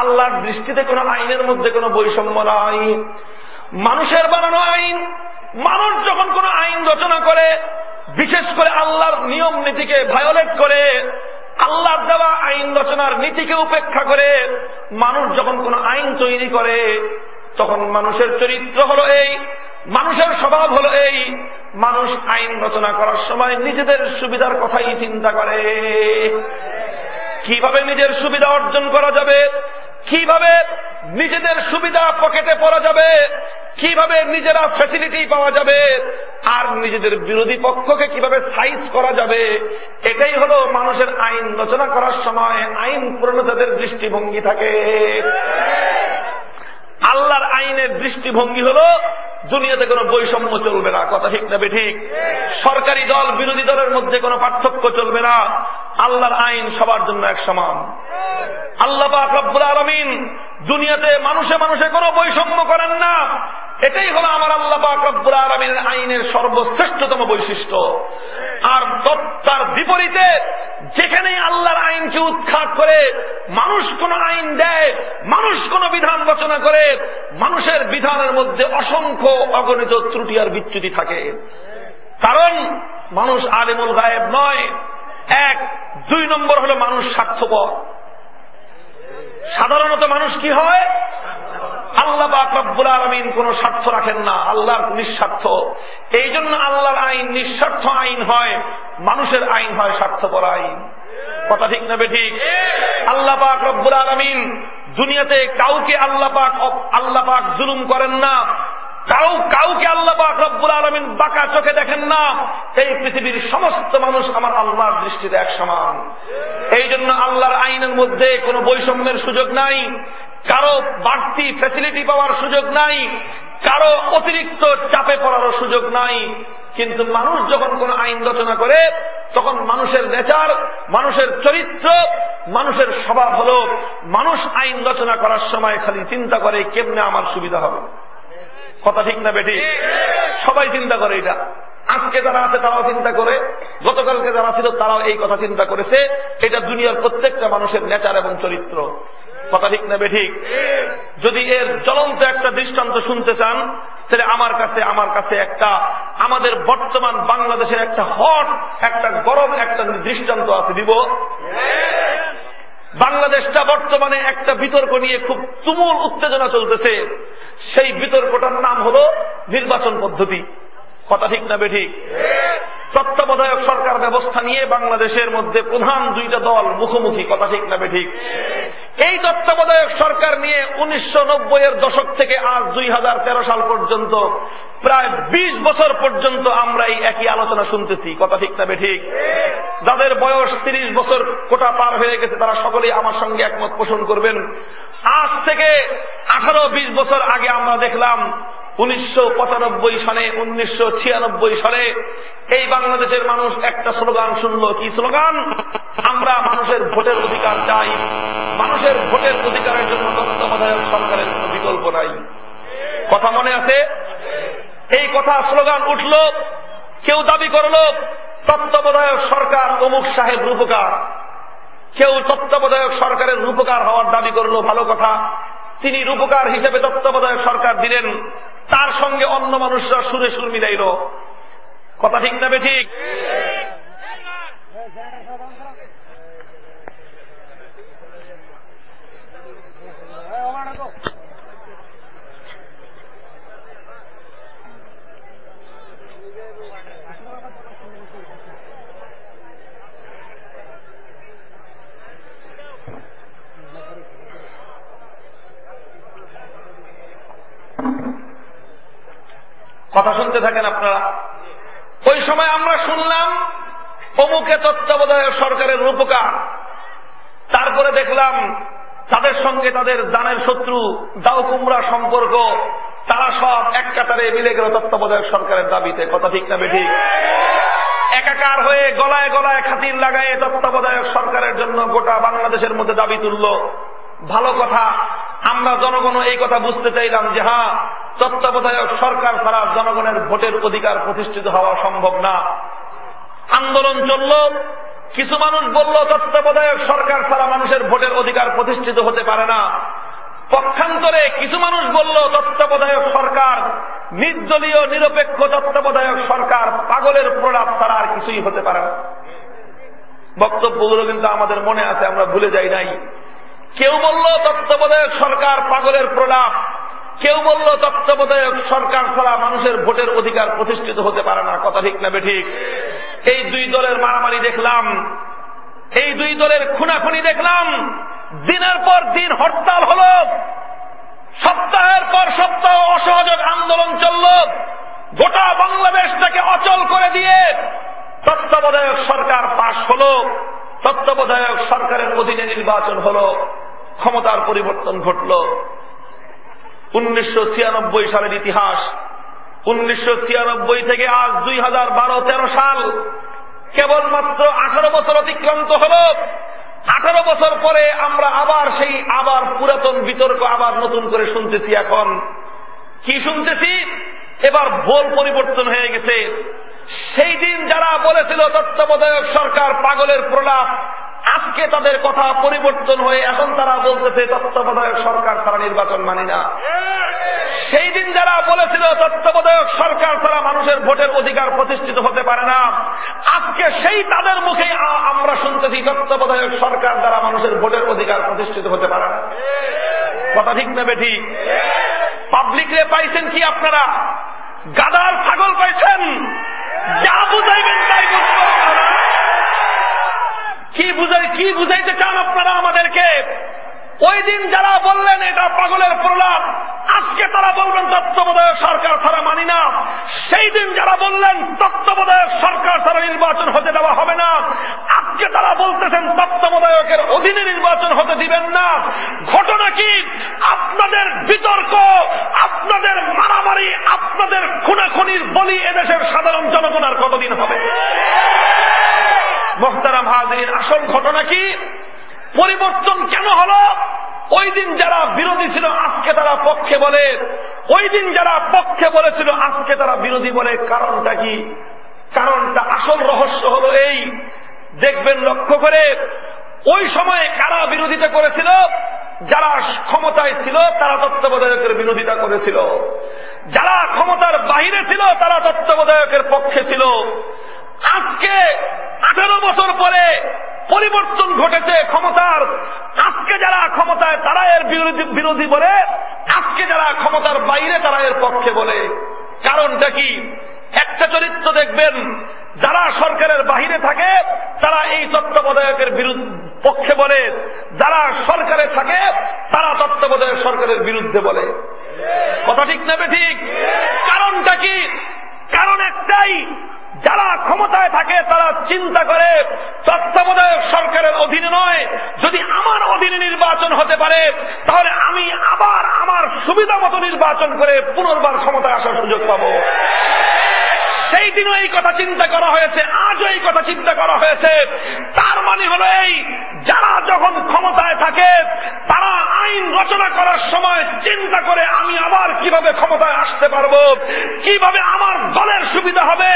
S1: আল্লাহর দৃষ্টিতে কোনো আইনের মধ্যে কোনো বৈষম্য নাই। মানুষের বানানো আইন, মানুষ যখন কোনো আইন রচনা করে, বিশেষ করে আল্লাহর নিয়ম নীতিকে ভায়োলেট করে, আল্লাহর দেওয়া আইন রচনার নীতিকে উপেক্ষা করে মানুষ যখন কোনো আইন তৈরি করে, তখন মানুষের চরিত্র হলো এই, মানুষের স্বভাব হলো এই, মানুষ আইন রচনা করার সময় নিজেদের সুবিধার কথাই চিন্তা করে। কিভাবে নিজের সুবিধা অর্জন করা যাবে, কিভাবে নিজেদের সুবিধা পকেটে পড়া যাবে, কিভাবে নিজেরা ফ্যাসিলিটি পাওয়া যাবে, আর নিজেদের বিরোধী পক্ষকে কিভাবে সাইজ করা যাবে, এটাই হলো মানুষের আইন রচনা করার সময় আইন প্রণেতাদের দৃষ্টিভঙ্গি থাকে। আল্লাহর আইনের দৃষ্টিভঙ্গি হলো দুনিয়াতে কোনো বৈষম্য চলবে না। কথা ঠিক না বেঠিক? সরকারি দল বিরোধী দলের মধ্যে কোনো পার্থক্য চলবে না। আল্লাহর আইন সবার জন্য এক সমান। আল্লাহ পাক রব্বুল আলামিন দুনিয়াতে মানুষে মানুষে কোনো বৈষম্য করেন না। এটাই হলো আমার আল্লাহ পাক রব্বুল আলামিনের আইনের সর্বশ্রেষ্ঠতম বৈশিষ্ট্য। আর তার বিপরীতে যেখানেই আল্লাহর আইনকে উৎখাত করে মানুষ কোন আইন দেয়, মানুষ কোন বিধান রচনা করে, মানুষের বিধানের মধ্যে অসংখ্য অগণিত ত্রুটি আর বিচ্যুতি থাকে। কারণ মানুষ আলিমুল গায়েব নয়, এক। দুই নম্বর হলো মানুষ স্বার্থপর। সাধারণত মানুষ কি হয়? আল্লাহ পাক রব্বুল আলামিন কোন স্বার্থ রাখেন না, আল্লাহর নিঃস্বার্থ। এই জন্য আল্লাহর আইন নিঃস্বার্থ আইন হয়, মানুষের আইন হয় স্বার্থপর আইন। কথা ঠিক না বেঠিক? আল্লাহ পাক রব্বুল আলামিন দুনিয়াতে কাউকে আল্লাহ পাক জুলুম করেন না, কাউকে আল্লাহ পাক রব্বুল আলামিন বাঁকা চোখে দেখেন না। এই পৃথিবীর সমস্ত মানুষ আমার আল্লাহর দৃষ্টিতে এক সমান। এই জন্য আল্লাহর আইনের মধ্যে কোনো বৈষম্যের সুযোগ নাই, কারো বাড়তি ফ্যাসিলিটি পাওয়ার সুযোগ নাই, কারো অতিরিক্ত চাপে পড়ারও সুযোগ নাই। কিন্তু মানুষ যখন কোন আইন রচনা করে তখন মানুষের নেচার, মানুষের চরিত্র, মানুষের স্বভাব হলো মানুষ আইন রচনা করার সময় খালি চিন্তা করে কেমনে আমার সুবিধা হবে। কথা ঠিক না বেটি? সবাই চিন্তা করে এটা। আজকে যারা আছে তারাও চিন্তা করে, গতকালকে যারা ছিল তারাও এই কথা চিন্তা করেছে। এটা দুনিয়ার প্রত্যেকটা মানুষের নেচার এবং চরিত্র। কথা ঠিক না বেঠিক? যদি এর জ্বলন্ত একটা দৃষ্টান্ত শুনতে চান তাহলে আমার কাছে একটা আমাদের বর্তমান বাংলাদেশের একটা একটা গরম একটা দৃষ্টান্ত আছে, দিব। বাংলাদেশটা বর্তমানে একটা বিতর্ক নিয়ে খুব তুমুল উত্তেজনা চলতেছে। সেই বিতর্কটার নাম হলো নির্বাচন পদ্ধতি। কথা ঠিক না বেঠিক? তত্ত্বাবধায়ক সরকার ব্যবস্থা নিয়ে বাংলাদেশের মধ্যে প্রধান দুইটা দল মুখোমুখি। কথা ঠিক না বেঠিক? এই তত্ত্বাবধায়ক সরকার নিয়ে 1990-এর দশক থেকে আজ 2013 সাল পর্যন্ত প্রায় 20 বছর পর্যন্ত আমরা এই একই আলোচনা শুনতেছি। কথা ঠিক না বেঠিক? যাদের বয়স 30 বছর কোটা পার হয়ে গেছে তারা সকলেই আমার সঙ্গে একমত পোষণ করবেন। আজ থেকে 18-20 বছর আগে আমরা দেখলাম 1995 সালে, 1996 সালে এই বাংলাদেশের মানুষ একটা স্লোগান শুনলো। কি স্লোগান? আমরা মানুষের ভোটের অধিকার চাই, মানুষের ভোটের অধিকারের জন্য তত্ত্বাবধায়ক সরকারের কোন বিকল্প নাই। কথা মনে আছে? এই কথা স্লোগান উঠলো, কেউ দাবি করলো তত্ত্বাবধায়ক সরকার অমুক সাহেব রূপকার, কেউ তত্ত্বাবধায়ক সরকারের রূপকার হওয়ার দাবি করলো। ভালো কথা, তিনি রূপকার হিসেবে তত্ত্বাবধায়ক সরকার দিলেন, তার সঙ্গে অন্য মানুষরা সুরে সুর মিলাইল। কথা ঠিক না বেঠিক? কথা শুনতে থাকেন আপনারা। ওই সময় আমরা শুনলাম অমুকে তত্ত্বাবধায়ক সরকারের রূপকার, তারপরে দেখলাম তাদের সঙ্গে তাদের জানের শত্রু দাও কুমড়া সম্পর্ক, তারা সব এক কাতারে মিলে গেল তত্ত্বাবধায়ক সরকারের দাবিতে। কথা ঠিক না বেঠিক? একাকার হয়ে গলায় গলায় খাতির লাগায় তত্ত্বাবধায়ক সরকারের জন্য গোটা বাংলাদেশের মধ্যে দাবি তুলল। ভালো কথা, আমরা জনগণ এই কথা বুঝতে চাইলাম যে হ্যাঁ, তত্ত্বাবধায়ক সরকার ছাড়া জনগণের ভোটের অধিকার প্রতিষ্ঠিত হওয়া সম্ভব না। আন্দোলন চলল, কিছু মানুষ বলল তত্ত্বাবধায়ক সরকার ছাড়া মানুষের ভোটের অধিকার প্রতিষ্ঠিত হতে পারে না। পক্ষান্তরে কিছু মানুষ বলল তত্ত্বাবধায়ক সরকার নির্দলীয় নিরপেক্ষ তত্ত্বাবধায়ক সরকার পাগলের প্রলাপ ছাড়া আর কিছুই হতে পারে না। বক্তব্যগুলো কিন্তু আমাদের মনে আছে, আমরা ভুলে যাই নাই। কেউ বলল তত্ত্বাবধায়ক সরকার পাগলের প্রলাপ, কেউ বলল তত্ত্বাবধায়ক সরকার ছাড়া মানুষের ভোটের অধিকার প্রতিষ্ঠিত হতে পারে না। কথা ঠিক না বেঠিক? এই দুই দলের মারামারি দেখলাম, এই দুই দলের খুনাখুনি দেখলাম, দিনের পর দিন হরতাল হলো, সপ্তাহের পর সপ্তাহ অসহযোগ আন্দোলন চলল, গোটা বাংলাদেশটাকে অচল করে দিয়ে তত্ত্বাবধায়ক সরকার পাশ হলো, তত্ত্বাবধায়ক সরকারের অধীনে নির্বাচন হলো, ক্ষমতার পরিবর্তন ঘটল। 1996 সালের ইতিহাস, 1996 থেকে আজ 2012-13 সাল, কেবলমাত্র 18 বছর অতিক্রান্ত হল।
S2: 18 বছর পরে আমরা আবার পুরাতন বিতর্ক আবার নতুন করে শুনতেছি। এখন কি শুনতেছি? এবার ভুল পরিবর্তন হয়ে গেছে। সেই দিন যারা বলেছিল তত্ত্বাবধায়ক সরকার পাগলের প্রলাপ, আজকে তাদের কথা পরিবর্তন হয়ে এখন তারা বলতেছে তত্ত্বাবধায়ক সরকার ছাড়া নির্বাচন মানি না। সেই দিন যারা বলেছিল তত্ত্বাবধায়ক সরকার ছাড়া মানুষের ভোটের অধিকার প্রতিষ্ঠিত হতে পারে না, আজকে সেই তাদের মুখে আমরা শুনতেছি তত্ত্বাবধায়ক সরকার দ্বারা মানুষের ভোটের অধিকার প্রতিষ্ঠিত হতে পারে না। কথা ঠিক না বেঠিক? পাবলিকরে পাইছেন কি আপনারা? গাদার ছাগল পাইছেন? যা বুঝাইবেন তাই বুঝবো। কি বুঝাইতে চান আপনারা আমাদেরকে? ওই দিন যারা বললেন এটা পাগলের প্রলাপ, আজকে তারা বলবেন তত্ত্বাবধায়ক সরকার ছাড়া মানি না। সেই দিন যারা বললেন তত্ত্বাবধায়ক সরকার ছাড়া নির্বাচন হতে দেওয়া হবে না, আজকে তারা বলতেছেন তত্ত্বাবধায়কের অধীনে নির্বাচন হতে দিবেন না। ঘটনা কি? আপনাদের বিতর্ক, আপনাদের মারামারি, আপনাদের খুনাখুনির বলি এদেশের সাধারণ জনগণ আর কতদিন হবে? মুহতারাম হাজিরিন, আসল ঘটনা কি? পরিবর্তন কেন হলো? ওই দিন যারা বিরোধী ছিল আজকে তারা পক্ষে বলে, ওই দিন যারা পক্ষে বলেছিল আজকে তারা বিরোধী বলে। কারণটা কি? কারণটা আসল রহস্য হলো এই, দেখবেন লক্ষ্য করে, ওই সময়ে কারা বিরোধিতা করেছিল? যারা ক্ষমতায় ছিল তারা তত্ত্বাবধায়কের বিরোধিতা করেছিল, যারা ক্ষমতার বাহিরে ছিল তারা তত্ত্বাবধায়কের পক্ষে ছিল। আজকে 18 বছর পরে পরিবর্তন ঘটেছে ক্ষমতার। আজকে যারা ক্ষমতায় তারা এর বিরোধী বলে, আজকে যারা ক্ষমতার বাইরে তারা এর পক্ষে বলে। কারণটা কি? একটা চরিত্র দেখবেন, যারা সরকারের বাহিরে থাকে তারা এই তত্ত্বাবধায়কের পক্ষে বলে, যারা সরকারে থাকে তারা তত্ত্বাবধায়ক সরকারের বিরুদ্ধে বলে। কথা ঠিক না ঠিক? কারণটা কি? কারণ একটাই, যারা ক্ষমতায় থাকে তারা চিন্তা করে তত্ত্বাবধায়ক সরকারের অধীনে নয়, যদি আমার অধীনে নির্বাচন হতে পারে তাহলে আমি আবার আমার সুবিধা মতো নির্বাচন করে পুনর্বার ক্ষমতায় আসার সুযোগ পাবো। সেই দিনও এই কথা চিন্তা করা হয়েছে, আজও এই কথা চিন্তা করা হয়েছে। তার মানে হলো এই, যারা যখন ক্ষমতায় থাকে তারা আইন রচনা করার সময় চিন্তা করে আমি আবার কিভাবে ক্ষমতায় আসতে পারবো, কিভাবে আমার দলের সুবিধা হবে,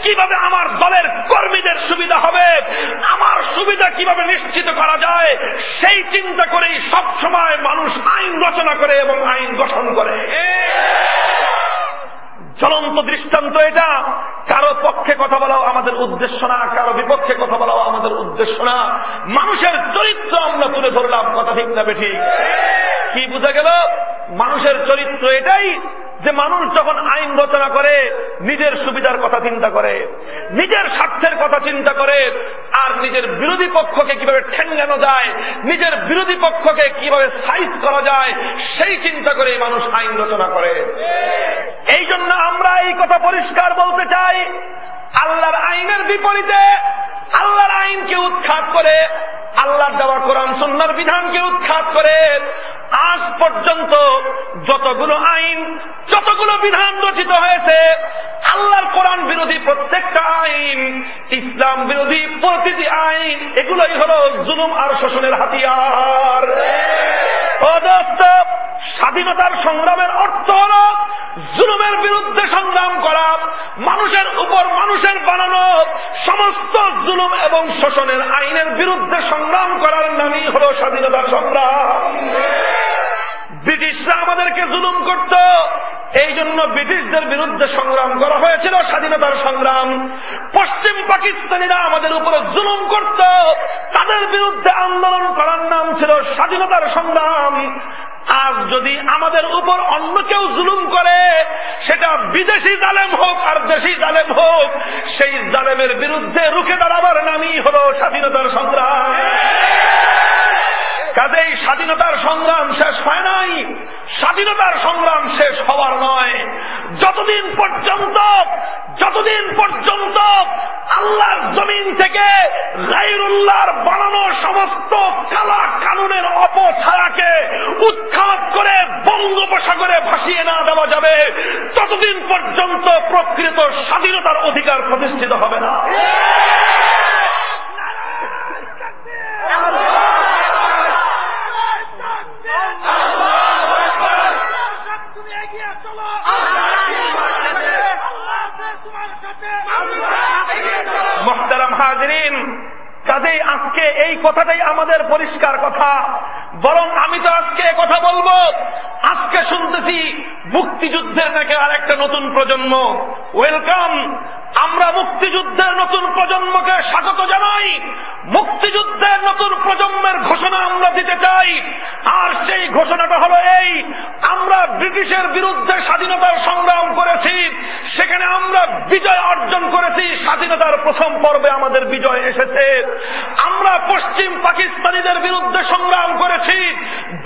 S2: কিভাবে আমার দলের কর্মীদের সুবিধা হবে, আমার সুবিধা কিভাবে নিশ্চিত করা যায়, সেই চিন্তা করেই সব সময় মানুষ আইন রচনা করে এবং আইন গঠন করে। জ্বলন্ত দৃষ্টান্ত এটা। কারো পক্ষে কথা বলাও আমাদের উদ্দেশ্য না, কারো বিপক্ষে কথা বলাও আমাদের উদ্দেশ্য না। মানুষের চরিত্র আমরা তুলে ধরলাম। কথা ঠিক না বেঠিক? কি বোঝা গেল? মানুষের চরিত্র এটাই যে মানুষ যখন আইন রচনা করে নিজের সুবিধার কথা চিন্তা করে, নিজের স্বার্থের কথা চিন্তা করে, আর নিজের বিরোধী পক্ষকে কিভাবে ঠেঙ্গানো যায়, নিজের বিরোধী পক্ষকে কিভাবে সাইজ করা যায়, সেই চিন্তা করে মানুষ আইন রচনা করে। এই জন্য আমরা এই কথা পরিষ্কার বলতে চাই, আল্লাহর আইনের বিপরীতে আল্লাহর আইনকে উৎখাত করে, আল্লাহর দেওয়া কোরআন সুন্নাহর বিধানকে উৎখাত করে আজ পর্যন্ত যতগুলো আইন, যতগুলো বিধান রচিত হয়েছে, আল্লাহর কোরআন বিরোধী প্রত্যেকটা আইন, ইসলাম বিরোধী প্রতিটি আইন, এগুলোই হলো জুলুম আর শোষণের হাতিয়ার। ও দোস্ত, স্বাধীনতার সংগ্রামের অর্থ হলো জুলুমের বিরুদ্ধে সংগ্রাম করা, মানুষের উপর মানুষের বানানো সমস্ত জুলুম এবং শোষণের আইনের বিরুদ্ধে সংগ্রাম করার নামই হলো স্বাধীনতার সংগ্রাম। ব্রিটিশরা আমাদেরকে জুলুম করত, এই জন্য ব্রিটিশদের বিরুদ্ধে সংগ্রাম করা হয়েছিল স্বাধীনতার সংগ্রাম। পশ্চিম পাকিস্তানিরা আমাদের উপরে জুলুম করত, তাদের বিরুদ্ধে আন্দোলন করার নাম ছিল স্বাধীনতার সংগ্রাম। আজ যদি আমাদের উপর অন্য কেউ জুলুম করে, সেটা বিদেশি জালেম হোক আর দেশি জালেম হোক, সেই জালেমের বিরুদ্ধে রুখে দাঁড়াবার নামই হলো স্বাধীনতার সংগ্রাম। কাজেই স্বাধীনতার সংগ্রাম শেষ হয় নাই, স্বাধীনতার সংগ্রাম শেষ হওয়ার নয়। যতদিন পর্যন্ত আল্লাহর জমিন থেকে গায়রুল্লাহর বানানো সমস্ত কালা কানুনের অপছায়াকে উৎখাত করে বঙ্গোপসাগরে ভাসিয়ে না দেওয়া যাবে, ততদিন পর্যন্ত প্রকৃত স্বাধীনতার অধিকার প্রতিষ্ঠিত হবে না। হাজিরিন, কাজেই আজকে এই কথাটাই আমাদের পরিষ্কার কথা। বরং আমি তো আজকে কথা বলবো, আজকে শুনতেছি মুক্তিযুদ্ধের নাকি আর একটা নতুন প্রজন্ম। ওয়েলকাম। আমরা মুক্তিযুদ্ধের নতুন প্রজন্মকে স্বাগত জানাই। মুক্তিযুদ্ধের নতুন প্রজন্মের ঘোষণা আমরা দিতে চাই। আর সেই ঘোষণাটা হলো এই, আমরা ব্রিটিশের বিরুদ্ধে স্বাধীনতার সংগ্রাম করেছি, সেখানে আমরা বিজয় অর্জন করেছি। স্বাধীনতার প্রথম পর্বে আমাদের বিজয় এসেছে। আমরা পশ্চিম পাকিস্তানিদের বিরুদ্ধে সংগ্রাম করেছি,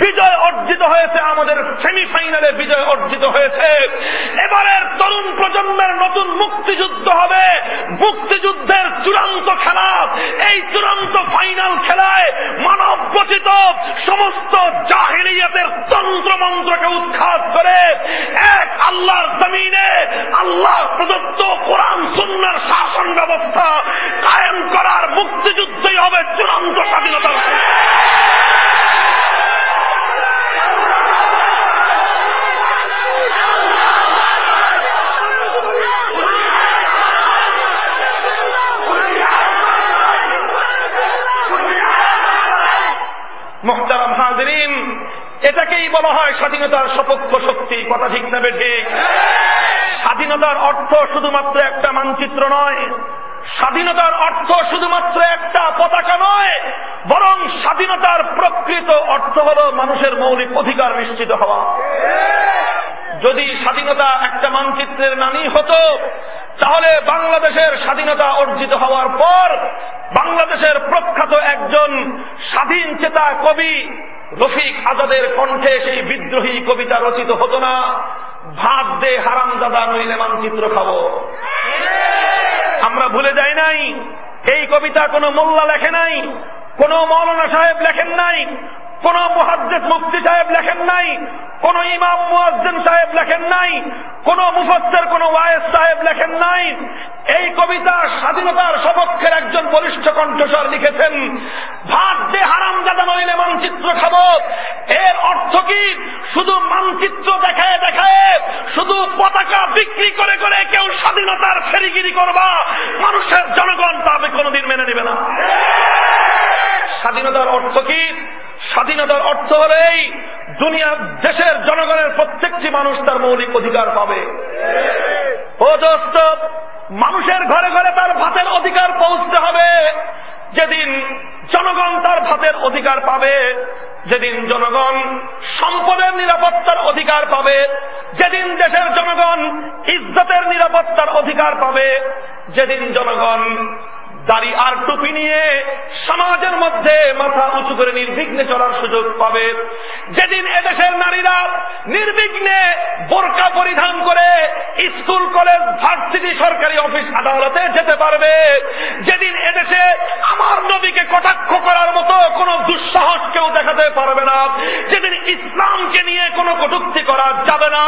S2: বিজয় অর্জিত হয়েছে, আমাদের সেমিফাইনালে বিজয় অর্জিত হয়েছে। এবারের তরুণ প্রজন্মের নতুন মুক্তিযুদ্ধ হবে, মুক্তিযুদ্ধের চূড়ান্ত খেলা। এই চূড়ান্ত ফাইনাল খেলায় মানব রচিত সমস্ত জাহিলিয়াতের তন্ত্রমন্ত্রকে উৎখাত করে এক আল্লাহর জমিনে আল্লাহ প্রদত্ত কোরআন সুন্নাহর শাসন ব্যবস্থা কায়েম করার মুক্তিযুদ্ধই হবে চূড়ান্ত স্বাধীনতার। মুহতারাম হাজিরিন, এটাকেই বলা হয় স্বাধীনতার সপক্ষ শক্তি। কথা ঠিক না ঠিক? স্বাধীনতার অর্থ শুধুমাত্র একটা মানচিত্র নয়, স্বাধীনতার অর্থ শুধুমাত্র একটা পতাকা নয়, বরং স্বাধীনতার প্রকৃত অর্থ হল মানুষের মৌলিক অধিকার নিশ্চিত হওয়া। যদি স্বাধীনতা একটা মানচিত্রের নামই হতো, তাহলে বাংলাদেশের স্বাধীনতা অর্জিত হওয়ার পর বাংলাদেশের প্রখ্যাত একজন স্বাধীন চেতা কবি রফিক আজাদের কণ্ঠে সেই বিদ্রোহী কবিতা রচিত হতো না, ভাত দে হারামজাদা নইলে মানচিত্র খাবো। আমরা ভুলে যাই নাই, এই কবিতা কোনো মোল্লা লেখে নাই, কোন মৌলানা সাহেব লেখেন নাই, কোন মুহাদ্দিস মুফতি সাহেব লেখেন নাই, কোন ইমাম মুয়াজ্জিন সাহেব লেখেন নাই, কোন মুফাসসির কোন ওয়াইজ সাহেব লেখেন নাই। এই কবিতা স্বাধীনতার সপক্ষের একজন বলিষ্ঠ কণ্ঠস্বর লিখেছেন, ভাত দে হারামজাদা নইলে মানচিত্র খাবো। এর অর্থ কি? শুধু মানচিত্র দেখায় দেখায়, শুধু পতাকা বিক্রি করে করে কেউ স্বাধীনতার ফেরিগিরি করবা, মানুষের জনগণ তা কোনোদিন মেনে নেবে না। স্বাধীনতার অর্থ কি? স্বাধীনতার অর্থ হল এই, দুনিয়ার দেশের জনগণের প্রত্যেকটি মানুষ তার মৌলিক অধিকার পাবে। ও দোস্ত, মানুষের ঘরে ঘরে তার ভাতের অধিকার পৌঁছতে হবে। যেদিন জনগণ তার ভাতের অধিকার পাবে, যেদিন জনগণ সম্পদের নিরাপত্তার অধিকার পাবে, যেদিন দেশের জনগণ ইজ্জতের নিরাপত্তার অধিকার পাবে, যেদিন জনগণ দাড়ি আর টুপি নিয়ে সমাজের মধ্যে মাথা উঁচু করে নির্বিঘ্নে চলার সুযোগ পাবে, যেদিন এদেশের নারীরা নির্বিঘ্নে বোরকা পরিধান করে স্কুল কলেজ ভার্সিটি সরকারি অফিস আদালতে যেতে পারবে, যেদিন এদেশে আমার নবীকে কটাক্ষ করার মতো কোন দুঃসাহস কেউ দেখাতে পারবে না, যেদিন ইসলামকে নিয়ে কোনো কটূক্তি করা যাবে না,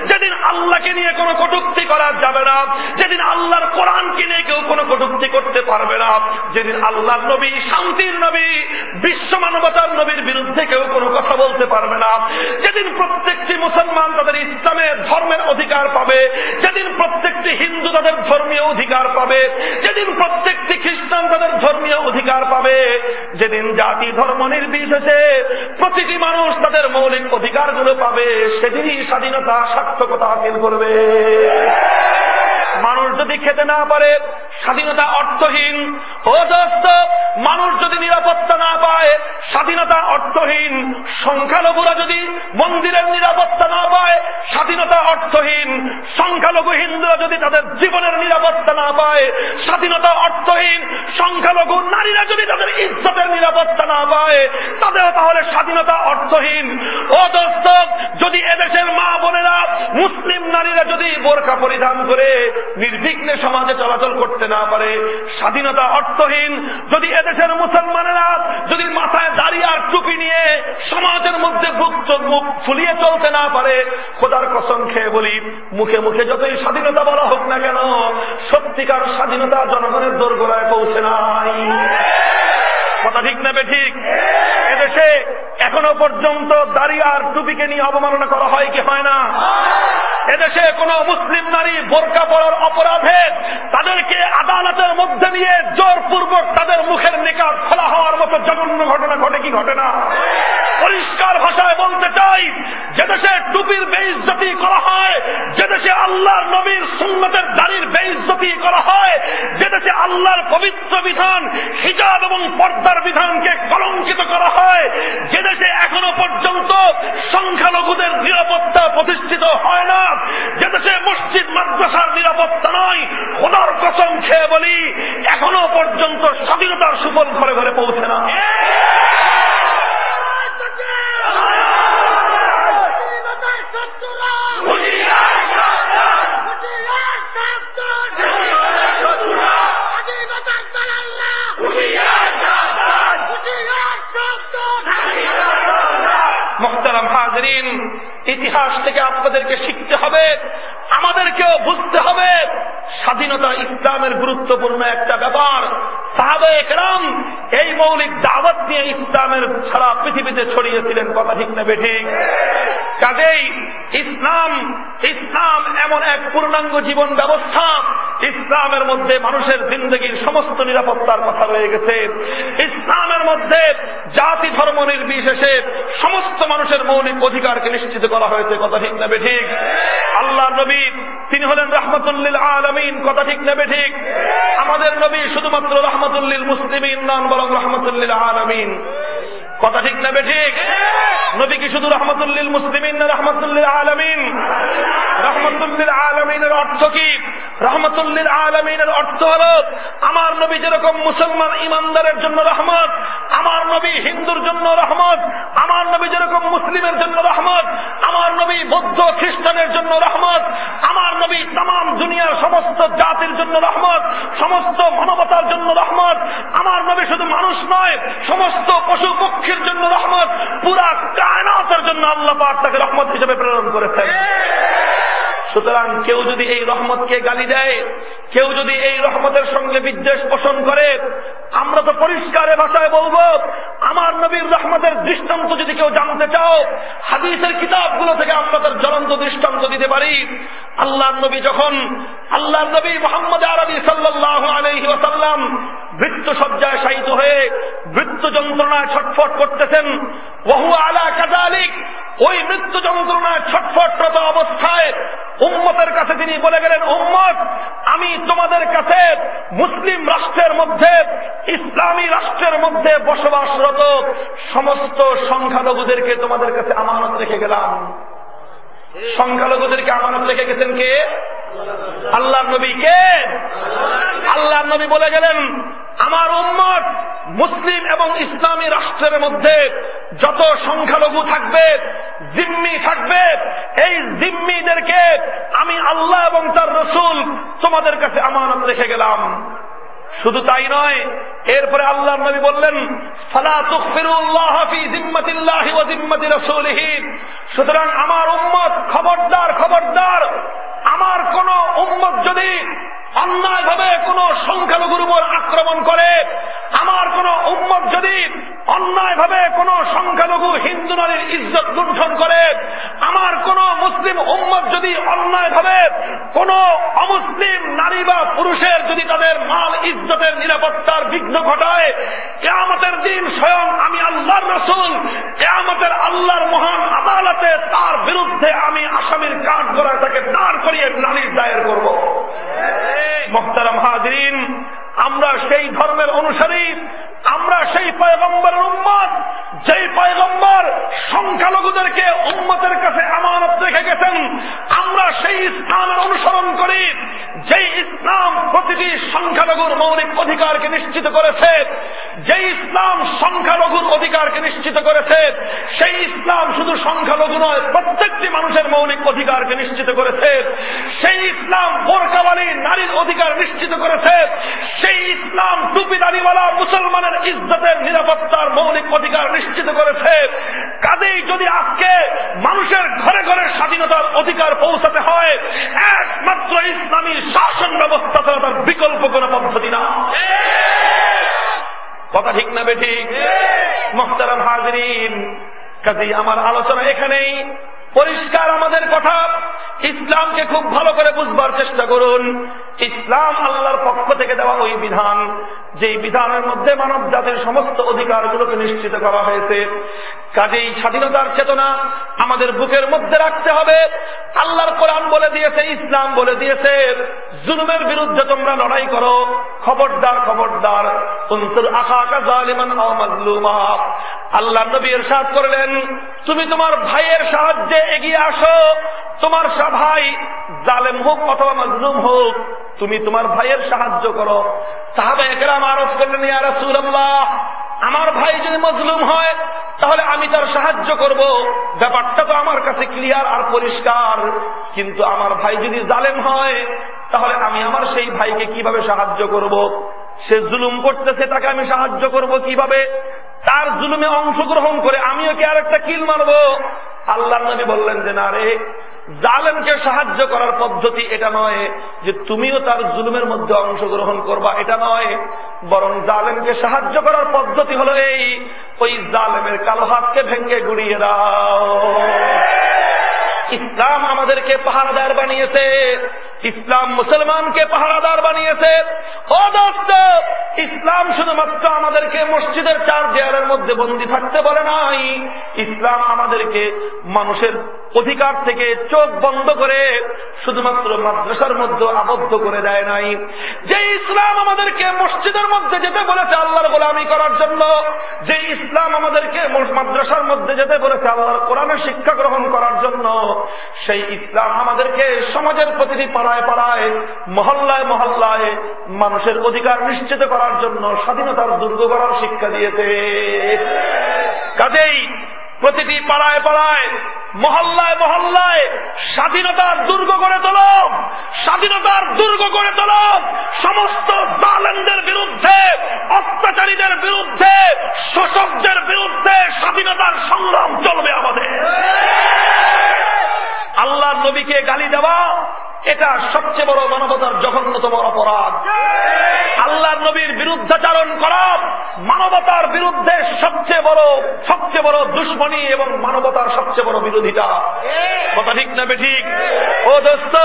S2: যেদিন আল্লাহকে নিয়ে কোনো কটূক্তি করা যাবে না, যেদিন আল্লাহর কোরআনকে নিয়ে কেউ কোনো কটূক্তি করতে পারবে না, যেদিন আল্লাহর নবী শান্তির নবী বিশ্ব মানবতার নবীর বিরুদ্ধে কেউ কোনো কথা বলতে পারবে না, যেদিন প্রত্যেকটি মুসলমান তাদের ইসলামের ধর্মের অধিকার পাবে, যেদিন প্রত্যেকটি হিন্দু তাদের ধর্মীয় অধিকার পাবে, যেদিন প্রত্যেকটি খ্রিস্টান তাদের ধর্মীয় অধিকার পাবে, যেদিন জাতি ধর্ম নির্বিশেষে প্রতিটি মানুষ তাদের মৌলিক অধিকারগুলো পাবে, সেদিনই স্বাধীনতা সার্থকতা হাসিল করবে। মানুষ যদি খেতে না পারে, স্বাধীনতা অর্থহীন। ও দোস্ত, মানুষ যদি নিরাপত্তা না পায়, স্বাধীনতা অর্থহীন। সংখ্যালঘুরা যদি মন্দিরের নিরাপত্তা না পায়, স্বাধীনতা অর্থহীন। সংখ্যালঘু হিন্দুরা যদি তাদের জীবনের নিরাপত্তা না পায়, স্বাধীনতা অর্থহীন। সংখ্যালঘু নারীরা যদি তাদের ইজ্জতের নিরাপত্তা না পায়, তাদেরও তাহলে স্বাধীনতা অর্থহীন। ও দোস্ত, যদি এদেশের মা বোনেরা, মুসলিম নারীরা যদি বোরকা পরিধান করে নির্বিঘ্নে সমাজে চলাচল করতে না পারে, স্বাধীনতা অর্থহীন। যদি এদেশের মুসলমানেরা যদি মাথায় দাড়ি আর টুপি নিয়ে সমাজের মধ্যে মুখ ফুলিয়ে চলতে না পারে, খোদার কসম খেয়ে বলি, মুখে মুখে যতই স্বাধীনতা বলা হোক না কেন, সত্যিকার স্বাধীনতা জনগণের দোরগোড়ায় পৌঁছে নাই। কথা ঠিক না ঠিক? এদেশে এখনো পর্যন্ত দাড়ি আর টুপিকে নিয়ে অবমাননা করা হয় কি হয় না? এদেশে কোন মুসলিম নারী বোরকা পরার অপরাধে তাদেরকে আদালতের মধ্যে নিয়ে জোরপূর্বক তাদের মুখের নিকাব খোলা হওয়ার মতো জঘন্য ঘটনা ঘটে কি ঘটে না? পরিষ্কার ভাষায় বলতে চাই, যে দেশে টুপির বেইজ্জতি করা হয়, যে দেশে আল্লাহর নবীর সুন্নতের দাড়ির বেইজ্জতি করা হয়, যে দেশে আল্লাহর পবিত্র বিধান হিজাব এবং পর্দার বিধানকে কলঙ্কিত করা হয়, যে দেশে এখনো পর্যন্ত সংখ্যালঘুদের নিরাপত্তা প্রতিষ্ঠিত হয় না, যে দেশে মসজিদ মাদ্রাসার নিরাপত্তা নয়, খোদার কসম খেয়ে বলি এখনো পর্যন্ত স্বাধীনতার সুফল ঘরে ঘরে পৌঁছে না। মুহতারাম হাজরিন, ইতিহাস থেকে আপনাদেরকে শিখতে হবে, আমাদেরকেও বুঝতে হবে স্বাধীনতা ইসলামের গুরুত্বপূর্ণ একটা ব্যাপার। সাহাবায়ে কেরাম এই মৌলিক দাওয়াত নিয়ে ইসলামের সারা পৃথিবীতে ছড়িয়েছিলেন, কথা ঠিক না বেঠিক? কাজেই ইসলাম এমন এক পূর্ণাঙ্গ জীবন ব্যবস্থা, ইসলামের মধ্যে মানুষের জিন্দগির সমস্ত নিরাপত্তার কথা রয়ে গেছে। ইসলামের মধ্যে জাতি ধর্ম নির্বিশেষে সমস্ত মানুষের মৌলিক অধিকারকে নিশ্চিত করা হয়েছে, কথা ঠিক না বেঠিক? আল্লাহর নবী তিনি হলেন রাহমাতুল লিল আলামিন, কথা ঠিক না বেঠিক? আমাদের নবী শুধুমাত্র রাহমাতুল লিল মুসলিমিন নন, বরং রাহমাতুল লিল আলামিন, কথা ঠিক না বেঠিক? নবী কি শুধু রাহমাতুল লিল মুসলিমিন না রাহমাতুল লিল আলামিন? রাহমাতুল লিল আলামিনের অর্থ কি? রাহমাতুল লিল আলামিনের অর্থ হলো আমার নবী যেরকম মুসলমান ইমানদারের জন্য রহমত, আমার নবী হিন্দুর জন্য রহমত, আমার নবী যেরকম মুসলিমের জন্য রহমত, আমার নবী বৌদ্ধ খ্রিস্টানের জন্য রহমত, আমার নবী তাম দুনিয়ার সমস্ত জাতির জন্য রহমত, সমস্ত মানবতার জন্য রহমত। আমার নবী শুধু মানুষ নয়, সমস্ত পশু পক্ষীর জন্য রহমত, পুরা কায়নাতের জন্য আল্লাহ পাক তাকে রহমত হিসেবে প্রেরণ করেছেন। সুতরাং কেউ যদি এই রহমতকে গালি দেয়, কেউ যদি এই রহমতের সঙ্গে বিদ্বেষ পোষণ করে, আমরা তো পরিষ্কার ভাষায় বলবো, আমার নবীর রহমতের দৃষ্টান্ত যদি কেউ জানতে চাও, হাদিসের কিতাবগুলো থেকে আমরা তার জ্বলন্ত দৃষ্টান্ত দিতে পারি। আল্লাহর নবী মুহাম্মদ আরবি সাল্লাল্লাহু আলাইহি ওয়াসাল্লাম মৃত্যু শয্যায় শায়িত হয়ে মৃত্যু যন্ত্রণায় ছটফট করতেছেন। ওয়া হুয়া আলা কাযালিক, ওই মৃত্যু যন্ত্রণায় ছটফটরত অবস্থায় উম্মতের কাছে তিনি বলে গেলেন, উম্মত, আমি তোমাদের কাছে মুসলিম রাষ্ট্রের মধ্যে, ইসলামী রাষ্ট্রের মধ্যে বসবাসরত সমস্ত সংখ্যালঘুদেরকে তোমাদের কাছে আমানত রেখে গেলাম। সংখ্যালঘুদেরকে আমানত রেখে গেছেন কে? আল্লাহর নবী। কে? আল্লাহর নবী বলে গেলেন, আমার উম্মত মুসলিম এবং ইসলামী রাষ্ট্রের মধ্যে যত সংখ্যালঘু থাকবে, জিম্মি থাকবে, এই জিম্মিদেরকে আমি আল্লাহ এবং তার রাসূল তোমাদের কাছে আমানত রেখে গেলাম। শুধু তাই নয়, এরপরে আল্লাহর নবী বললেন, ফালা তুখফিরুল্লাহ ফি জিম্মাতিল্লাহি ওয়া জিম্মাতি রাসূলিহি। সুতরাং আমার উম্মত খবরদার, খবরদার, আমার কোন উম্মত যদি অন্যায়ভাবে কোন সংখ্যালঘুর উপর আক্রমণ করে, আমার কোন উম্মত যদি অন্যায়ভাবে কোন সংখ্যালঘু হিন্দু নারীর ইজ্জত লুণ্ঠন করে, আমার কোন মুসলিম উম্মত যদি অন্যায়ভাবে কোন অমুসলিম নারী বা পুরুষের যদি তাদের মাল ইজ্জতের নিরাপত্তার বিঘ্ন ঘটায়, কিয়ামতের দিন স্বয়ং আমি আল্লাহর রাসূল কিয়ামতের আল্লাহর মহান আদালতে তার বিরুদ্ধে আমি আসামির কাঠ গড়ায় তাকে দাঁড় করিয়ে নালিশ দায়ের করব। মুহতারাম হাজরিন, আমরা সেই ধর্মের অনুসারী, আমরা সেই পয়গম্বরের উম্মত, যেই পয়গম্বর সংখ্যালঘুদেরকে উম্মতের কাছে আমানত রেখে গেছেন। আমরা সেই ইসলামের অনুসরণ করি, যেই ইসলাম প্রতিটি সংখ্যালঘুর মৌলিক অধিকারকে নিশ্চিত করেছে, যেই ইসলাম সংখ্যালঘুর অধিকারকে নিশ্চিত করেছে, সেই ইসলাম শুধু সংখ্যালঘু নয়, প্রত্যেকটি মানুষের মৌলিক অধিকারকে নিশ্চিত করেছে। সেই ইসলাম বোরকাওয়ালী নারীর অধিকার নিশ্চিত করেছে। সেই ইসলাম টুপিদারিওয়ালা মুসলমানের ইজ্জতের নিরাপত্তার মৌলিক অধিকার নিশ্চিত করেছে। কাজেই যদি আজকে মানুষের ঘরে ঘরে স্বাধীনতার অধিকার পৌঁছাতে হয়, একমাত্র ইসলামী শাসন ব্যবস্থা ছাড়া তার বিকল্প কোন পদ্ধতি না। কথা ঠিক না বেঠিক? মুহতারাম হাজরিন, কাজেই আমার আলোচনা এখানেই। পরিষ্কার আমাদের কথা, ইসলামকে খুব ভালো করে বুঝবার চেষ্টা করুন। ইসলাম আল্লাহর পক্ষ থেকে দেওয়া ওই বিধান, যেই বিধানের মধ্যে মানব জাতির সমস্ত অধিকারগুলোকে নিশ্চিত করা হয়েছে। কাজেই স্বাধীনতার চেতনা আমাদের বুকের মধ্যে রাখতে হবে। আল্লাহর কোরআন বলে দিয়েছে, ইসলাম বলে দিয়েছে, জুলুমের বিরুদ্ধে তোমরা লড়াই করো। খবরদার খবরদার, তুনসুর আখাকা যালিমান আও মাজলুমা। আল্লাহ নবী ইরশাদ করলেন, তুমি তোমার ভাইয়ের সাহায্যে এগিয়ে আসো। তোমার ভাই জালেম হোক অথবা মাজলুম হোক, তুমি তোমার ভাইয়ের সাহায্য করো। সাহাবায়ে কেরাম আরজ করলেন, ইয়া রাসূলুল্লাহ, আমার ভাই যদি মাজলুম হয় তাহলে আমি তার সাহায্য করব, ব্যাপারটা তো আমার কাছে ক্লিয়ার আর পরিষ্কার। কিন্তু আমার ভাই যদি জালেম হয় তাহলে আমি আমার সেই ভাইকে কিভাবে সাহায্য করব? সে জুলুম করতেছে, তাকে আমি সাহায্য করব কিভাবে? তার জুলুমে অংশগ্রহণ করে আমিও কি আর একটা কিল মারব? আল্লাহর নবী বললেন যে না রে, জালেমকে সাহায্য করার পদ্ধতি এটা নয় যে তুমিও তার জুলুমের মধ্যে অংশগ্রহণ করবা, এটা নয়। বরং জালেমকে সাহায্য করার পদ্ধতি হলো এই, ওই জালেমের কালো হাতকে ভেঙে গুড়িয়ে দাও। ইসলাম আমাদেরকে পাহারাদার বানিয়েছে, ইসলাম মুসলমানকে পাহারাদার বানিয়েছে। ও দোস্ত, ইসলাম শুধুমাত্র আমাদেরকে মসজিদের চার দেয়ালের মধ্যে বন্দী থাকতে বলে নাই। ইসলাম আমাদেরকে মানুষের অধিকার থেকে চোখ বন্ধ করে শুধুমাত্র মাদ্রাসার মধ্যে আবদ্ধ করে দেয় নাই। যে ইসলাম আমাদেরকে মসজিদের মধ্যে যেতে বলেছে আল্লাহর গোলামি করার জন্য, যে ইসলাম আমাদেরকে মাদ্রাসার মধ্যে যেতে বলেছে আল্লাহর কোরআনের শিক্ষা গ্রহণ করার জন্য, সেই ইসলাম আমাদেরকে সমাজের প্রতিটি পাড়ায় পাড়ায়, মহল্লায় মহল্লায় মানুষের অধিকার নিশ্চিত করার জন্য স্বাধীনতার দুর্গ গড়ার শিক্ষা দিয়েছে। কাজেই প্রতিটি পাড়ায় পাড়ায়, মহল্লায় মহল্লায় স্বাধীনতার দুর্গ গড়ে তোলো, স্বাধীনতার দুর্গ গড়ে তোলো। সমস্ত জালেমদের বিরুদ্ধে, অত্যাচারীদের বিরুদ্ধে, শোষকদের বিরুদ্ধে স্বাধীনতার সংগ্রাম চলবে আমাদের। আল্লাহর নবীকে গালি দেওয়া এটা সবচেয়ে বড় মানবতার জঘন্যতম অপরাধ। আল্লাহর নবীর বিরুদ্ধাচারণ করা মানবতার বিরুদ্ধে সবচেয়ে বড় দুশ্মনী এবং মানবতার সবচেয়ে বড় বিরোধিতা। কথা ঠিক না বেঠিক? ও দোস্ত,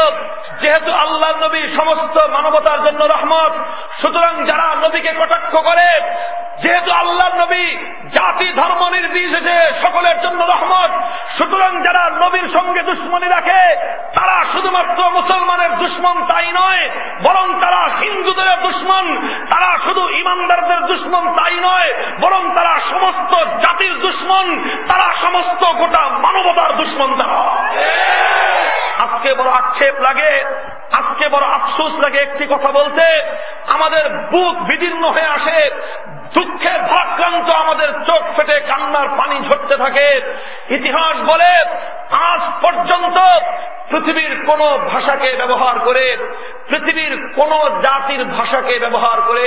S2: যেহেতু আল্লাহর নবী সমস্ত মানবতার জন্য রহমত, সুতরাং যারা নবীকে কটাক্ষ করে, যেহেতু আল্লাহর নবী জাতি ধর্ম নির্বিশেষে সকলের জন্য রহমত, সুতরাং যারা নবীর সঙ্গে দুশ্মনী রাখে তারা শুধুমাত্র মুসলমানের দুশ্মন তাই নয়, বরং তারা হিন্দুদের দুশ্মন। তারা শুধু ইমানদারদের দুশ্মন তাই নয়, বরং তারা সমস্ত জাতির দুশ্মন, তারা সমস্ত গোটা মানবতার দুশ্মন। তারা আজকে বড় আক্ষেপ লাগে, আজকে বড় আফসোস লাগে একটি কথা বলতে, আমাদের বুক বিদীর্ণ হয়ে আসে, দুঃখে ভারাক্রান্ত আমাদের চোখ ফেটে কান্নার পানি ঝরতে থাকে। ইতিহাস বলে আজ পর্যন্ত পৃথিবীর কোন ভাষাকে ব্যবহার করে, পৃথিবীর কোন জাতির ভাষাকে ব্যবহার করে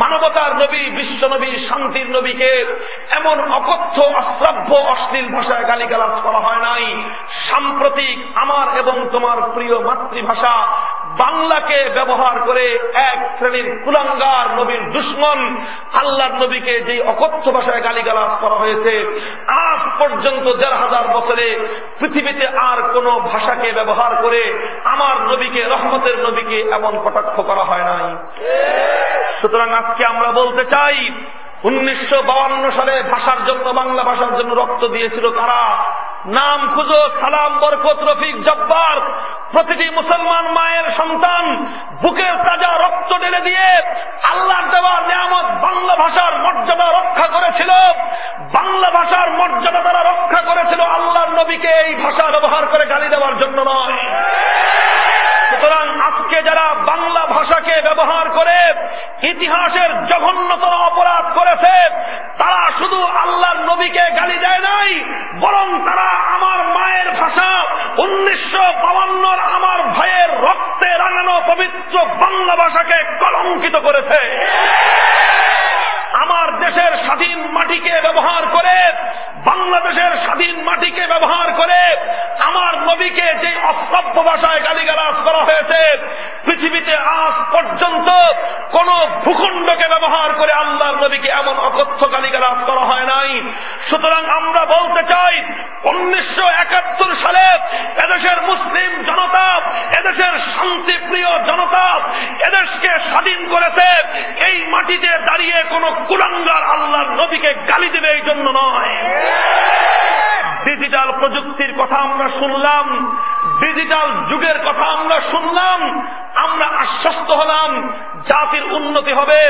S2: মানবতার নবী, বিশ্ব নবী, শান্তির নবীকে এমন অকথ্য, অশ্রাব্য, অশ্লীল ভাষায় গালিগালাজ করা হয় নাই। সাম্প্রতিক আমার এবং তোমার প্রিয় মাতৃভাষা বাংলাকে ব্যবহার করে এক শ্রেণীর কুলাঙ্গার নবীর দুশ্মন আল্লাহর নবীকে যে অকথ্য ভাষায় গালিগালাজ করা হয়েছে, আজ পর্যন্ত ১৫০০ বছরে পৃথিবীতে আর কোন ভাষাকে ব্যবহার করে আমার নবীকে, রহমতের নবীকে এমন কটাক্ষ করা হয় নাই। সুতরাং আজকে আমরা বলতে চাই, 1952 সালে ভাষার জন্য, বাংলা ভাষার জন্য রক্ত দিয়েছিল কারা? নাম খুঁজো, সালাম, বরকত, রফিক, জব্বার। প্রতিটি মুসলমান মায়ের সন্তান বুকের তাজা রক্ত ঢেলে দিয়ে আল্লাহর দেওয়া নিয়ামত বাংলা ভাষার মর্যাদা রক্ষা করেছিল। বাংলা ভাষার মর্যাদা তারা রক্ষা করেছিল আল্লাহর নবীকে এই ভাষা ব্যবহার করে গালি দেওয়ার জন্য নয়। সুতরাং আজকে যারা বাংলা ভাষাকে ব্যবহার করে ইতিহাসের জঘন্যতম অপরাধ করেছে, তারা শুধু আল্লাহর নবীকে গালি দেয় নাই, বরং তারা আমার মায়ের ভাষা 1952 আমার ভাইয়ের রক্তে রাঙানো পবিত্র বাংলা ভাষাকে কলঙ্কিত করেছে। আমার দেশের স্বাধীন মাটিকে ব্যবহার করে, বাংলাদেশের স্বাধীন মাটিকে ব্যবহার করে আমার নবীকে যে অশ্রাব্য ভাষায় গালিগালাজ করা হয়েছে, পৃথিবীতে আজ পর্যন্ত কোন ভূখণ্ডকে ব্যবহার করে আল্লাহর নবীকে এমন অকথ্য গালিগালাজ করা হয় নাই। সুতরাং আমরা বলতে চাই, 1971 সালে এদেশের মুসলিম কোন কুলাঙ্গার আল্লাহর নবীকে গালি দেবে এই জন্য নয়। ডিজিটাল প্রযুক্তির কথা আমরা শুনলাম, ডিজিটাল যুগের কথা আমরা শুনলাম, আমরা আশ্বস্ত হলাম জাতির উন্নতি হবে,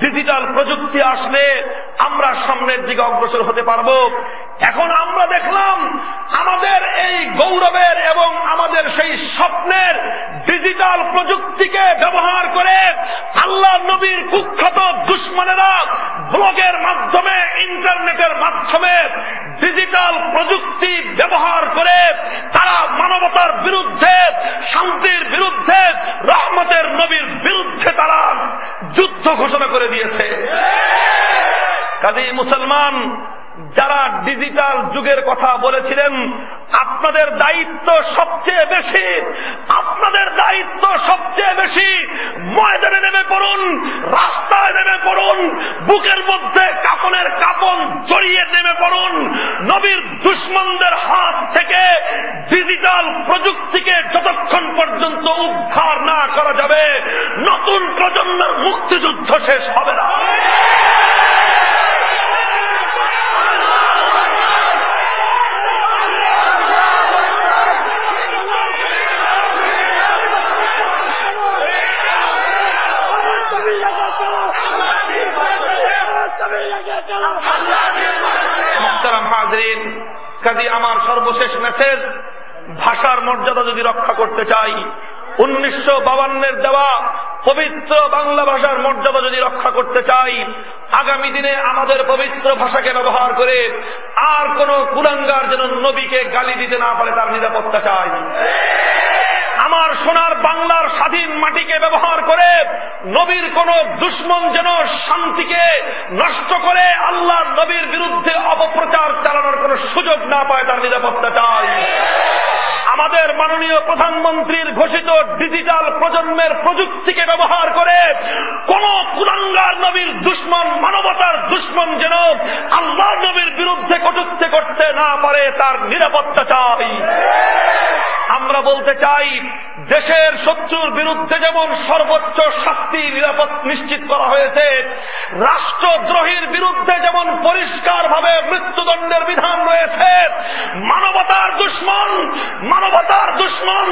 S2: ডিজিটাল প্রযুক্তি আসলে আমরা সামনের দিকে অগ্রসর হতে পারবো। এখন আমরা দেখলাম আমাদের এই গৌরবের এবং আমাদের সেই স্বপ্নের ডিজিটাল প্রযুক্তিকে ব্যবহার করে আল্লাহ নবীর কুখ্যাত দুশমনেরা ব্লগের মাধ্যমে, ইন্টারনেটের মাধ্যমে ডিজিটাল প্রযুক্তি ব্যবহার করে তারা মানবতার বিরুদ্ধে, শান্তির বিরুদ্ধে, রহমতের নবীর বিরুদ্ধে তারা যুদ্ধ ঘোষণা করে দিয়েছে। কাজেই মুসলমান যারা ডিজিটাল যুগের কথা বলেছিলেন, আপনাদের দায়িত্ব সবচেয়ে বেশি, আপনাদের দায়িত্ব সবচেয়ে বেশি। ময়দানে নেমে পড়ুন, রাস্তায় নেমে পড়ুন, বুকের মধ্যে কাফনের কাফন জড়িয়ে নেমে পড়ুন। নবীর দুশমনদের হাত থেকে ডিজিটাল প্রযুক্তিকে যতক্ষণ পর্যন্ত উদ্ধার না করা যাবে, নতুন প্রজন্মের মুক্তিযুদ্ধ শেষ হবে না। কাজী আমার সর্বশেষ মেসেজ, ভাষার মর্যাদা যদি রক্ষা করতে চাই, 1952 দেওয়া পবিত্র বাংলা ভাষার মর্যাদা যদি রক্ষা করতে চাই, আগামী দিনে আমাদের পবিত্র ভাষাকে ব্যবহার করে আর কোন কুলাঙ্গার যেন নবীকে গালি দিতে না পারে তার নিরাপত্তা চাই। আমার সোনার বাংলার স্বাধীন মাটিকে ব্যবহার করে নবীর কোন দুশমন যেন শান্তিকে নষ্ট করে আল্লাহ নবীর বিরুদ্ধে অপপ্রচার চালানোর কোন সুযোগ না পায় তার নিরাপত্তা চাই। আমাদের মাননীয় প্রধানমন্ত্রীর ঘোষিত ডিজিটাল প্রজন্মের প্রযুক্তিকে ব্যবহার করে কোন কুলাঙ্গার নবীর দুশমন, মানবতার দুশমন যেন আল্লাহ নবীর বিরুদ্ধে কটূক্তি করতে না পারে তার নিরাপত্তা চাই। আমরা বলতে চাই, দেশের শত্রুর বিরুদ্ধে যেমন সর্বোচ্চ শাস্তি নিশ্চিত করা হয়েছে, রাষ্ট্রদ্রোহীর বিরুদ্ধে যেমন পরিষ্কারভাবে মৃত্যুদণ্ডের বিধান রয়েছে, মানবতার দুশমন, মানবতার দুশমন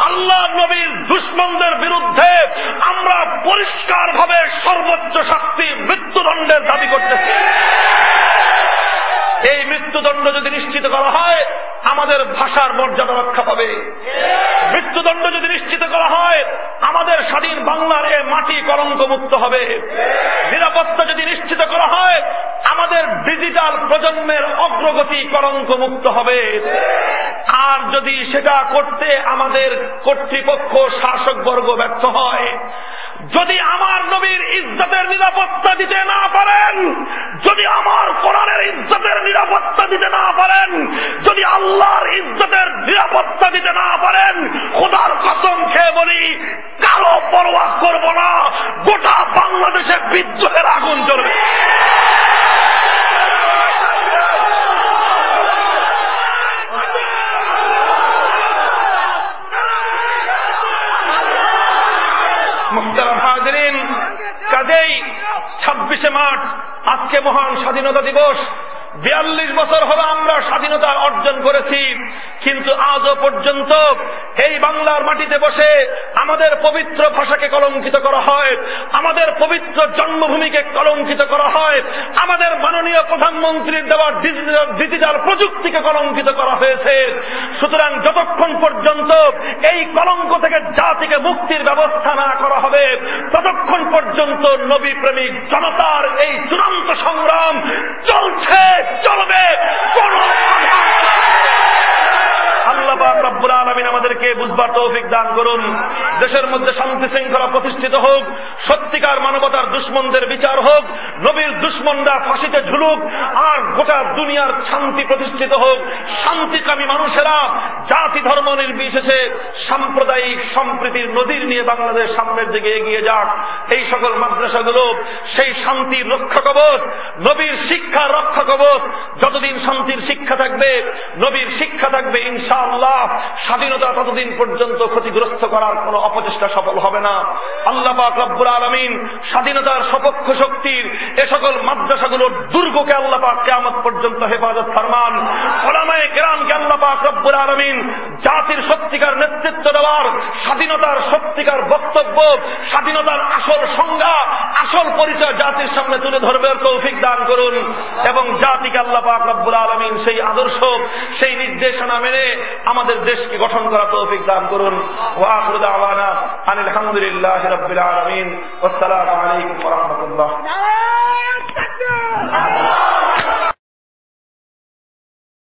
S2: আল্লাহ নবীর দুশমনদের বিরুদ্ধে আমরা পরিষ্কারভাবে সর্বোচ্চ শাস্তি মৃত্যুদণ্ডের দাবি করতেছি। এই মৃত্যুদণ্ড যদি নিশ্চিত করা হয়, আমাদের ভাষার মর্যাদা রক্ষা পাবে। মৃত্যুদণ্ড যদি নিশ্চিত করা হয়, আমাদের স্বাধীন বাংলার এ মাটি কলঙ্ক মুক্ত হবে। নিরাপত্তা যদি নিশ্চিত করা হয়, আমাদের ডিজিটাল প্রজন্মের অগ্রগতি কলঙ্ক মুক্ত হবে। আর যদি সেটা করতে আমাদের কর্তৃপক্ষ, শাসকবর্গ ব্যর্থ হয়, যদি আমার নবীর ইজ্জতের নিরাপত্তা দিতে না পারেন, যদি আমার কোরআনের ইজ্জতের নিরাপত্তা দিতে না পারেন, যদি আল্লাহর ইজ্জতের নিরাপত্তা দিতে না পারেন, খোদার কসম খেয়ে বলি, কারো পরোয়া করব না, গোটা বাংলাদেশে বিদ্রোহের আগুন জ্বলবে। কাজেই 26শে মার্চ আজকে মহান স্বাধীনতা দিবস। 42 বছর হলো আমরা স্বাধীনতা অর্জন করেছি, কিন্তু আজও পর্যন্ত এই বাংলার মাটিতে বসে আমাদের পবিত্র ভাষাকে কলঙ্কিত করা হয়, আমাদের পবিত্র জন্মভূমিকে কলঙ্কিত করা হয়, আমাদের মাননীয় প্রধানমন্ত্রীর দেওয়া ডিজিটাল প্রযুক্তিকে কলঙ্কিত করা হয়েছে। সুতরাং যতক্ষণ পর্যন্ত এই কলঙ্ক থেকে জাতিকে মুক্তির ব্যবস্থা না করা হবে, ততক্ষণ পর্যন্ত নবী প্রেমিক জনতার এই চূড়ান্ত সংগ্রাম চলছে, চলবে। আল্লাহ পাক রব্বুল আলামিন আমাদেরকে বুঝবার তৌফিক দান করুন। দেশের মধ্যে শান্তি শৃঙ্খলা প্রতিষ্ঠিত হোক, সত্যিকার মানবতার দুশমনদের বিচার হোক, নবীর দুশমনরা ফাঁসিতে ঝুলুক, আর গোটা দুনিয়ার শান্তি প্রতিষ্ঠিত হোক। শান্তিকামী মানুষেরা জাতি ধর্ম নির্বিশেষে সাম্প্রদায়িক সম্প্রীতির নদীর নিয়ে বাংলাদেশ সামনের দিকে এগিয়ে যাক। এই সকল মাদ্রাসাগুলো সেই শান্তির রক্ষা কবচ, নবীর শিক্ষার রক্ষা কবচ। যতদিন শান্তির শিক্ষা থাকবে, নবীর শিক্ষা থাকবে, ইনশাআল্লাহ স্বাধীনতা ততদিন পর্যন্ত ক্ষতিগ্রস্ত করার কোন অপচেষ্টা সফল হবে না। আল্লাহ পাক রব্বুল আলামিন স্বাধীনতার সপক্ষ শক্তির এ সকল মাদ্রাসাগুলোর দুর্গকে আল্লাহ পাক কিয়ামত পর্যন্ত হেফাজত ফরমান। উলামায়ে কেরামকে আল্লাহ পাক রব্বুল আলামিন জাতির সত্যিকার নেতৃত্ব দেওয়ার, স্বাধীনতার সত্যিকার বক্তব্য, স্বাধীনতার আসল সংজ্ঞা, আসল পরিচয় জাতির সামনে তুলে ধরবার তৌফিক দান করুন এবং জাতিকে আল্লাহ পাক রব্বুল আলামিন সেই আদর্শ, সেই নির্দেশনা মেনে আমাদের দেশকে গঠন করা তৌফিক দান করুন। ওয়া আখিরু দাওয়ানা আনিল হামদুলিল্লাহি রাব্বিল আলামিন। আসসালামু আলাইকুম ওয়া রাহমাতুল্লাহ।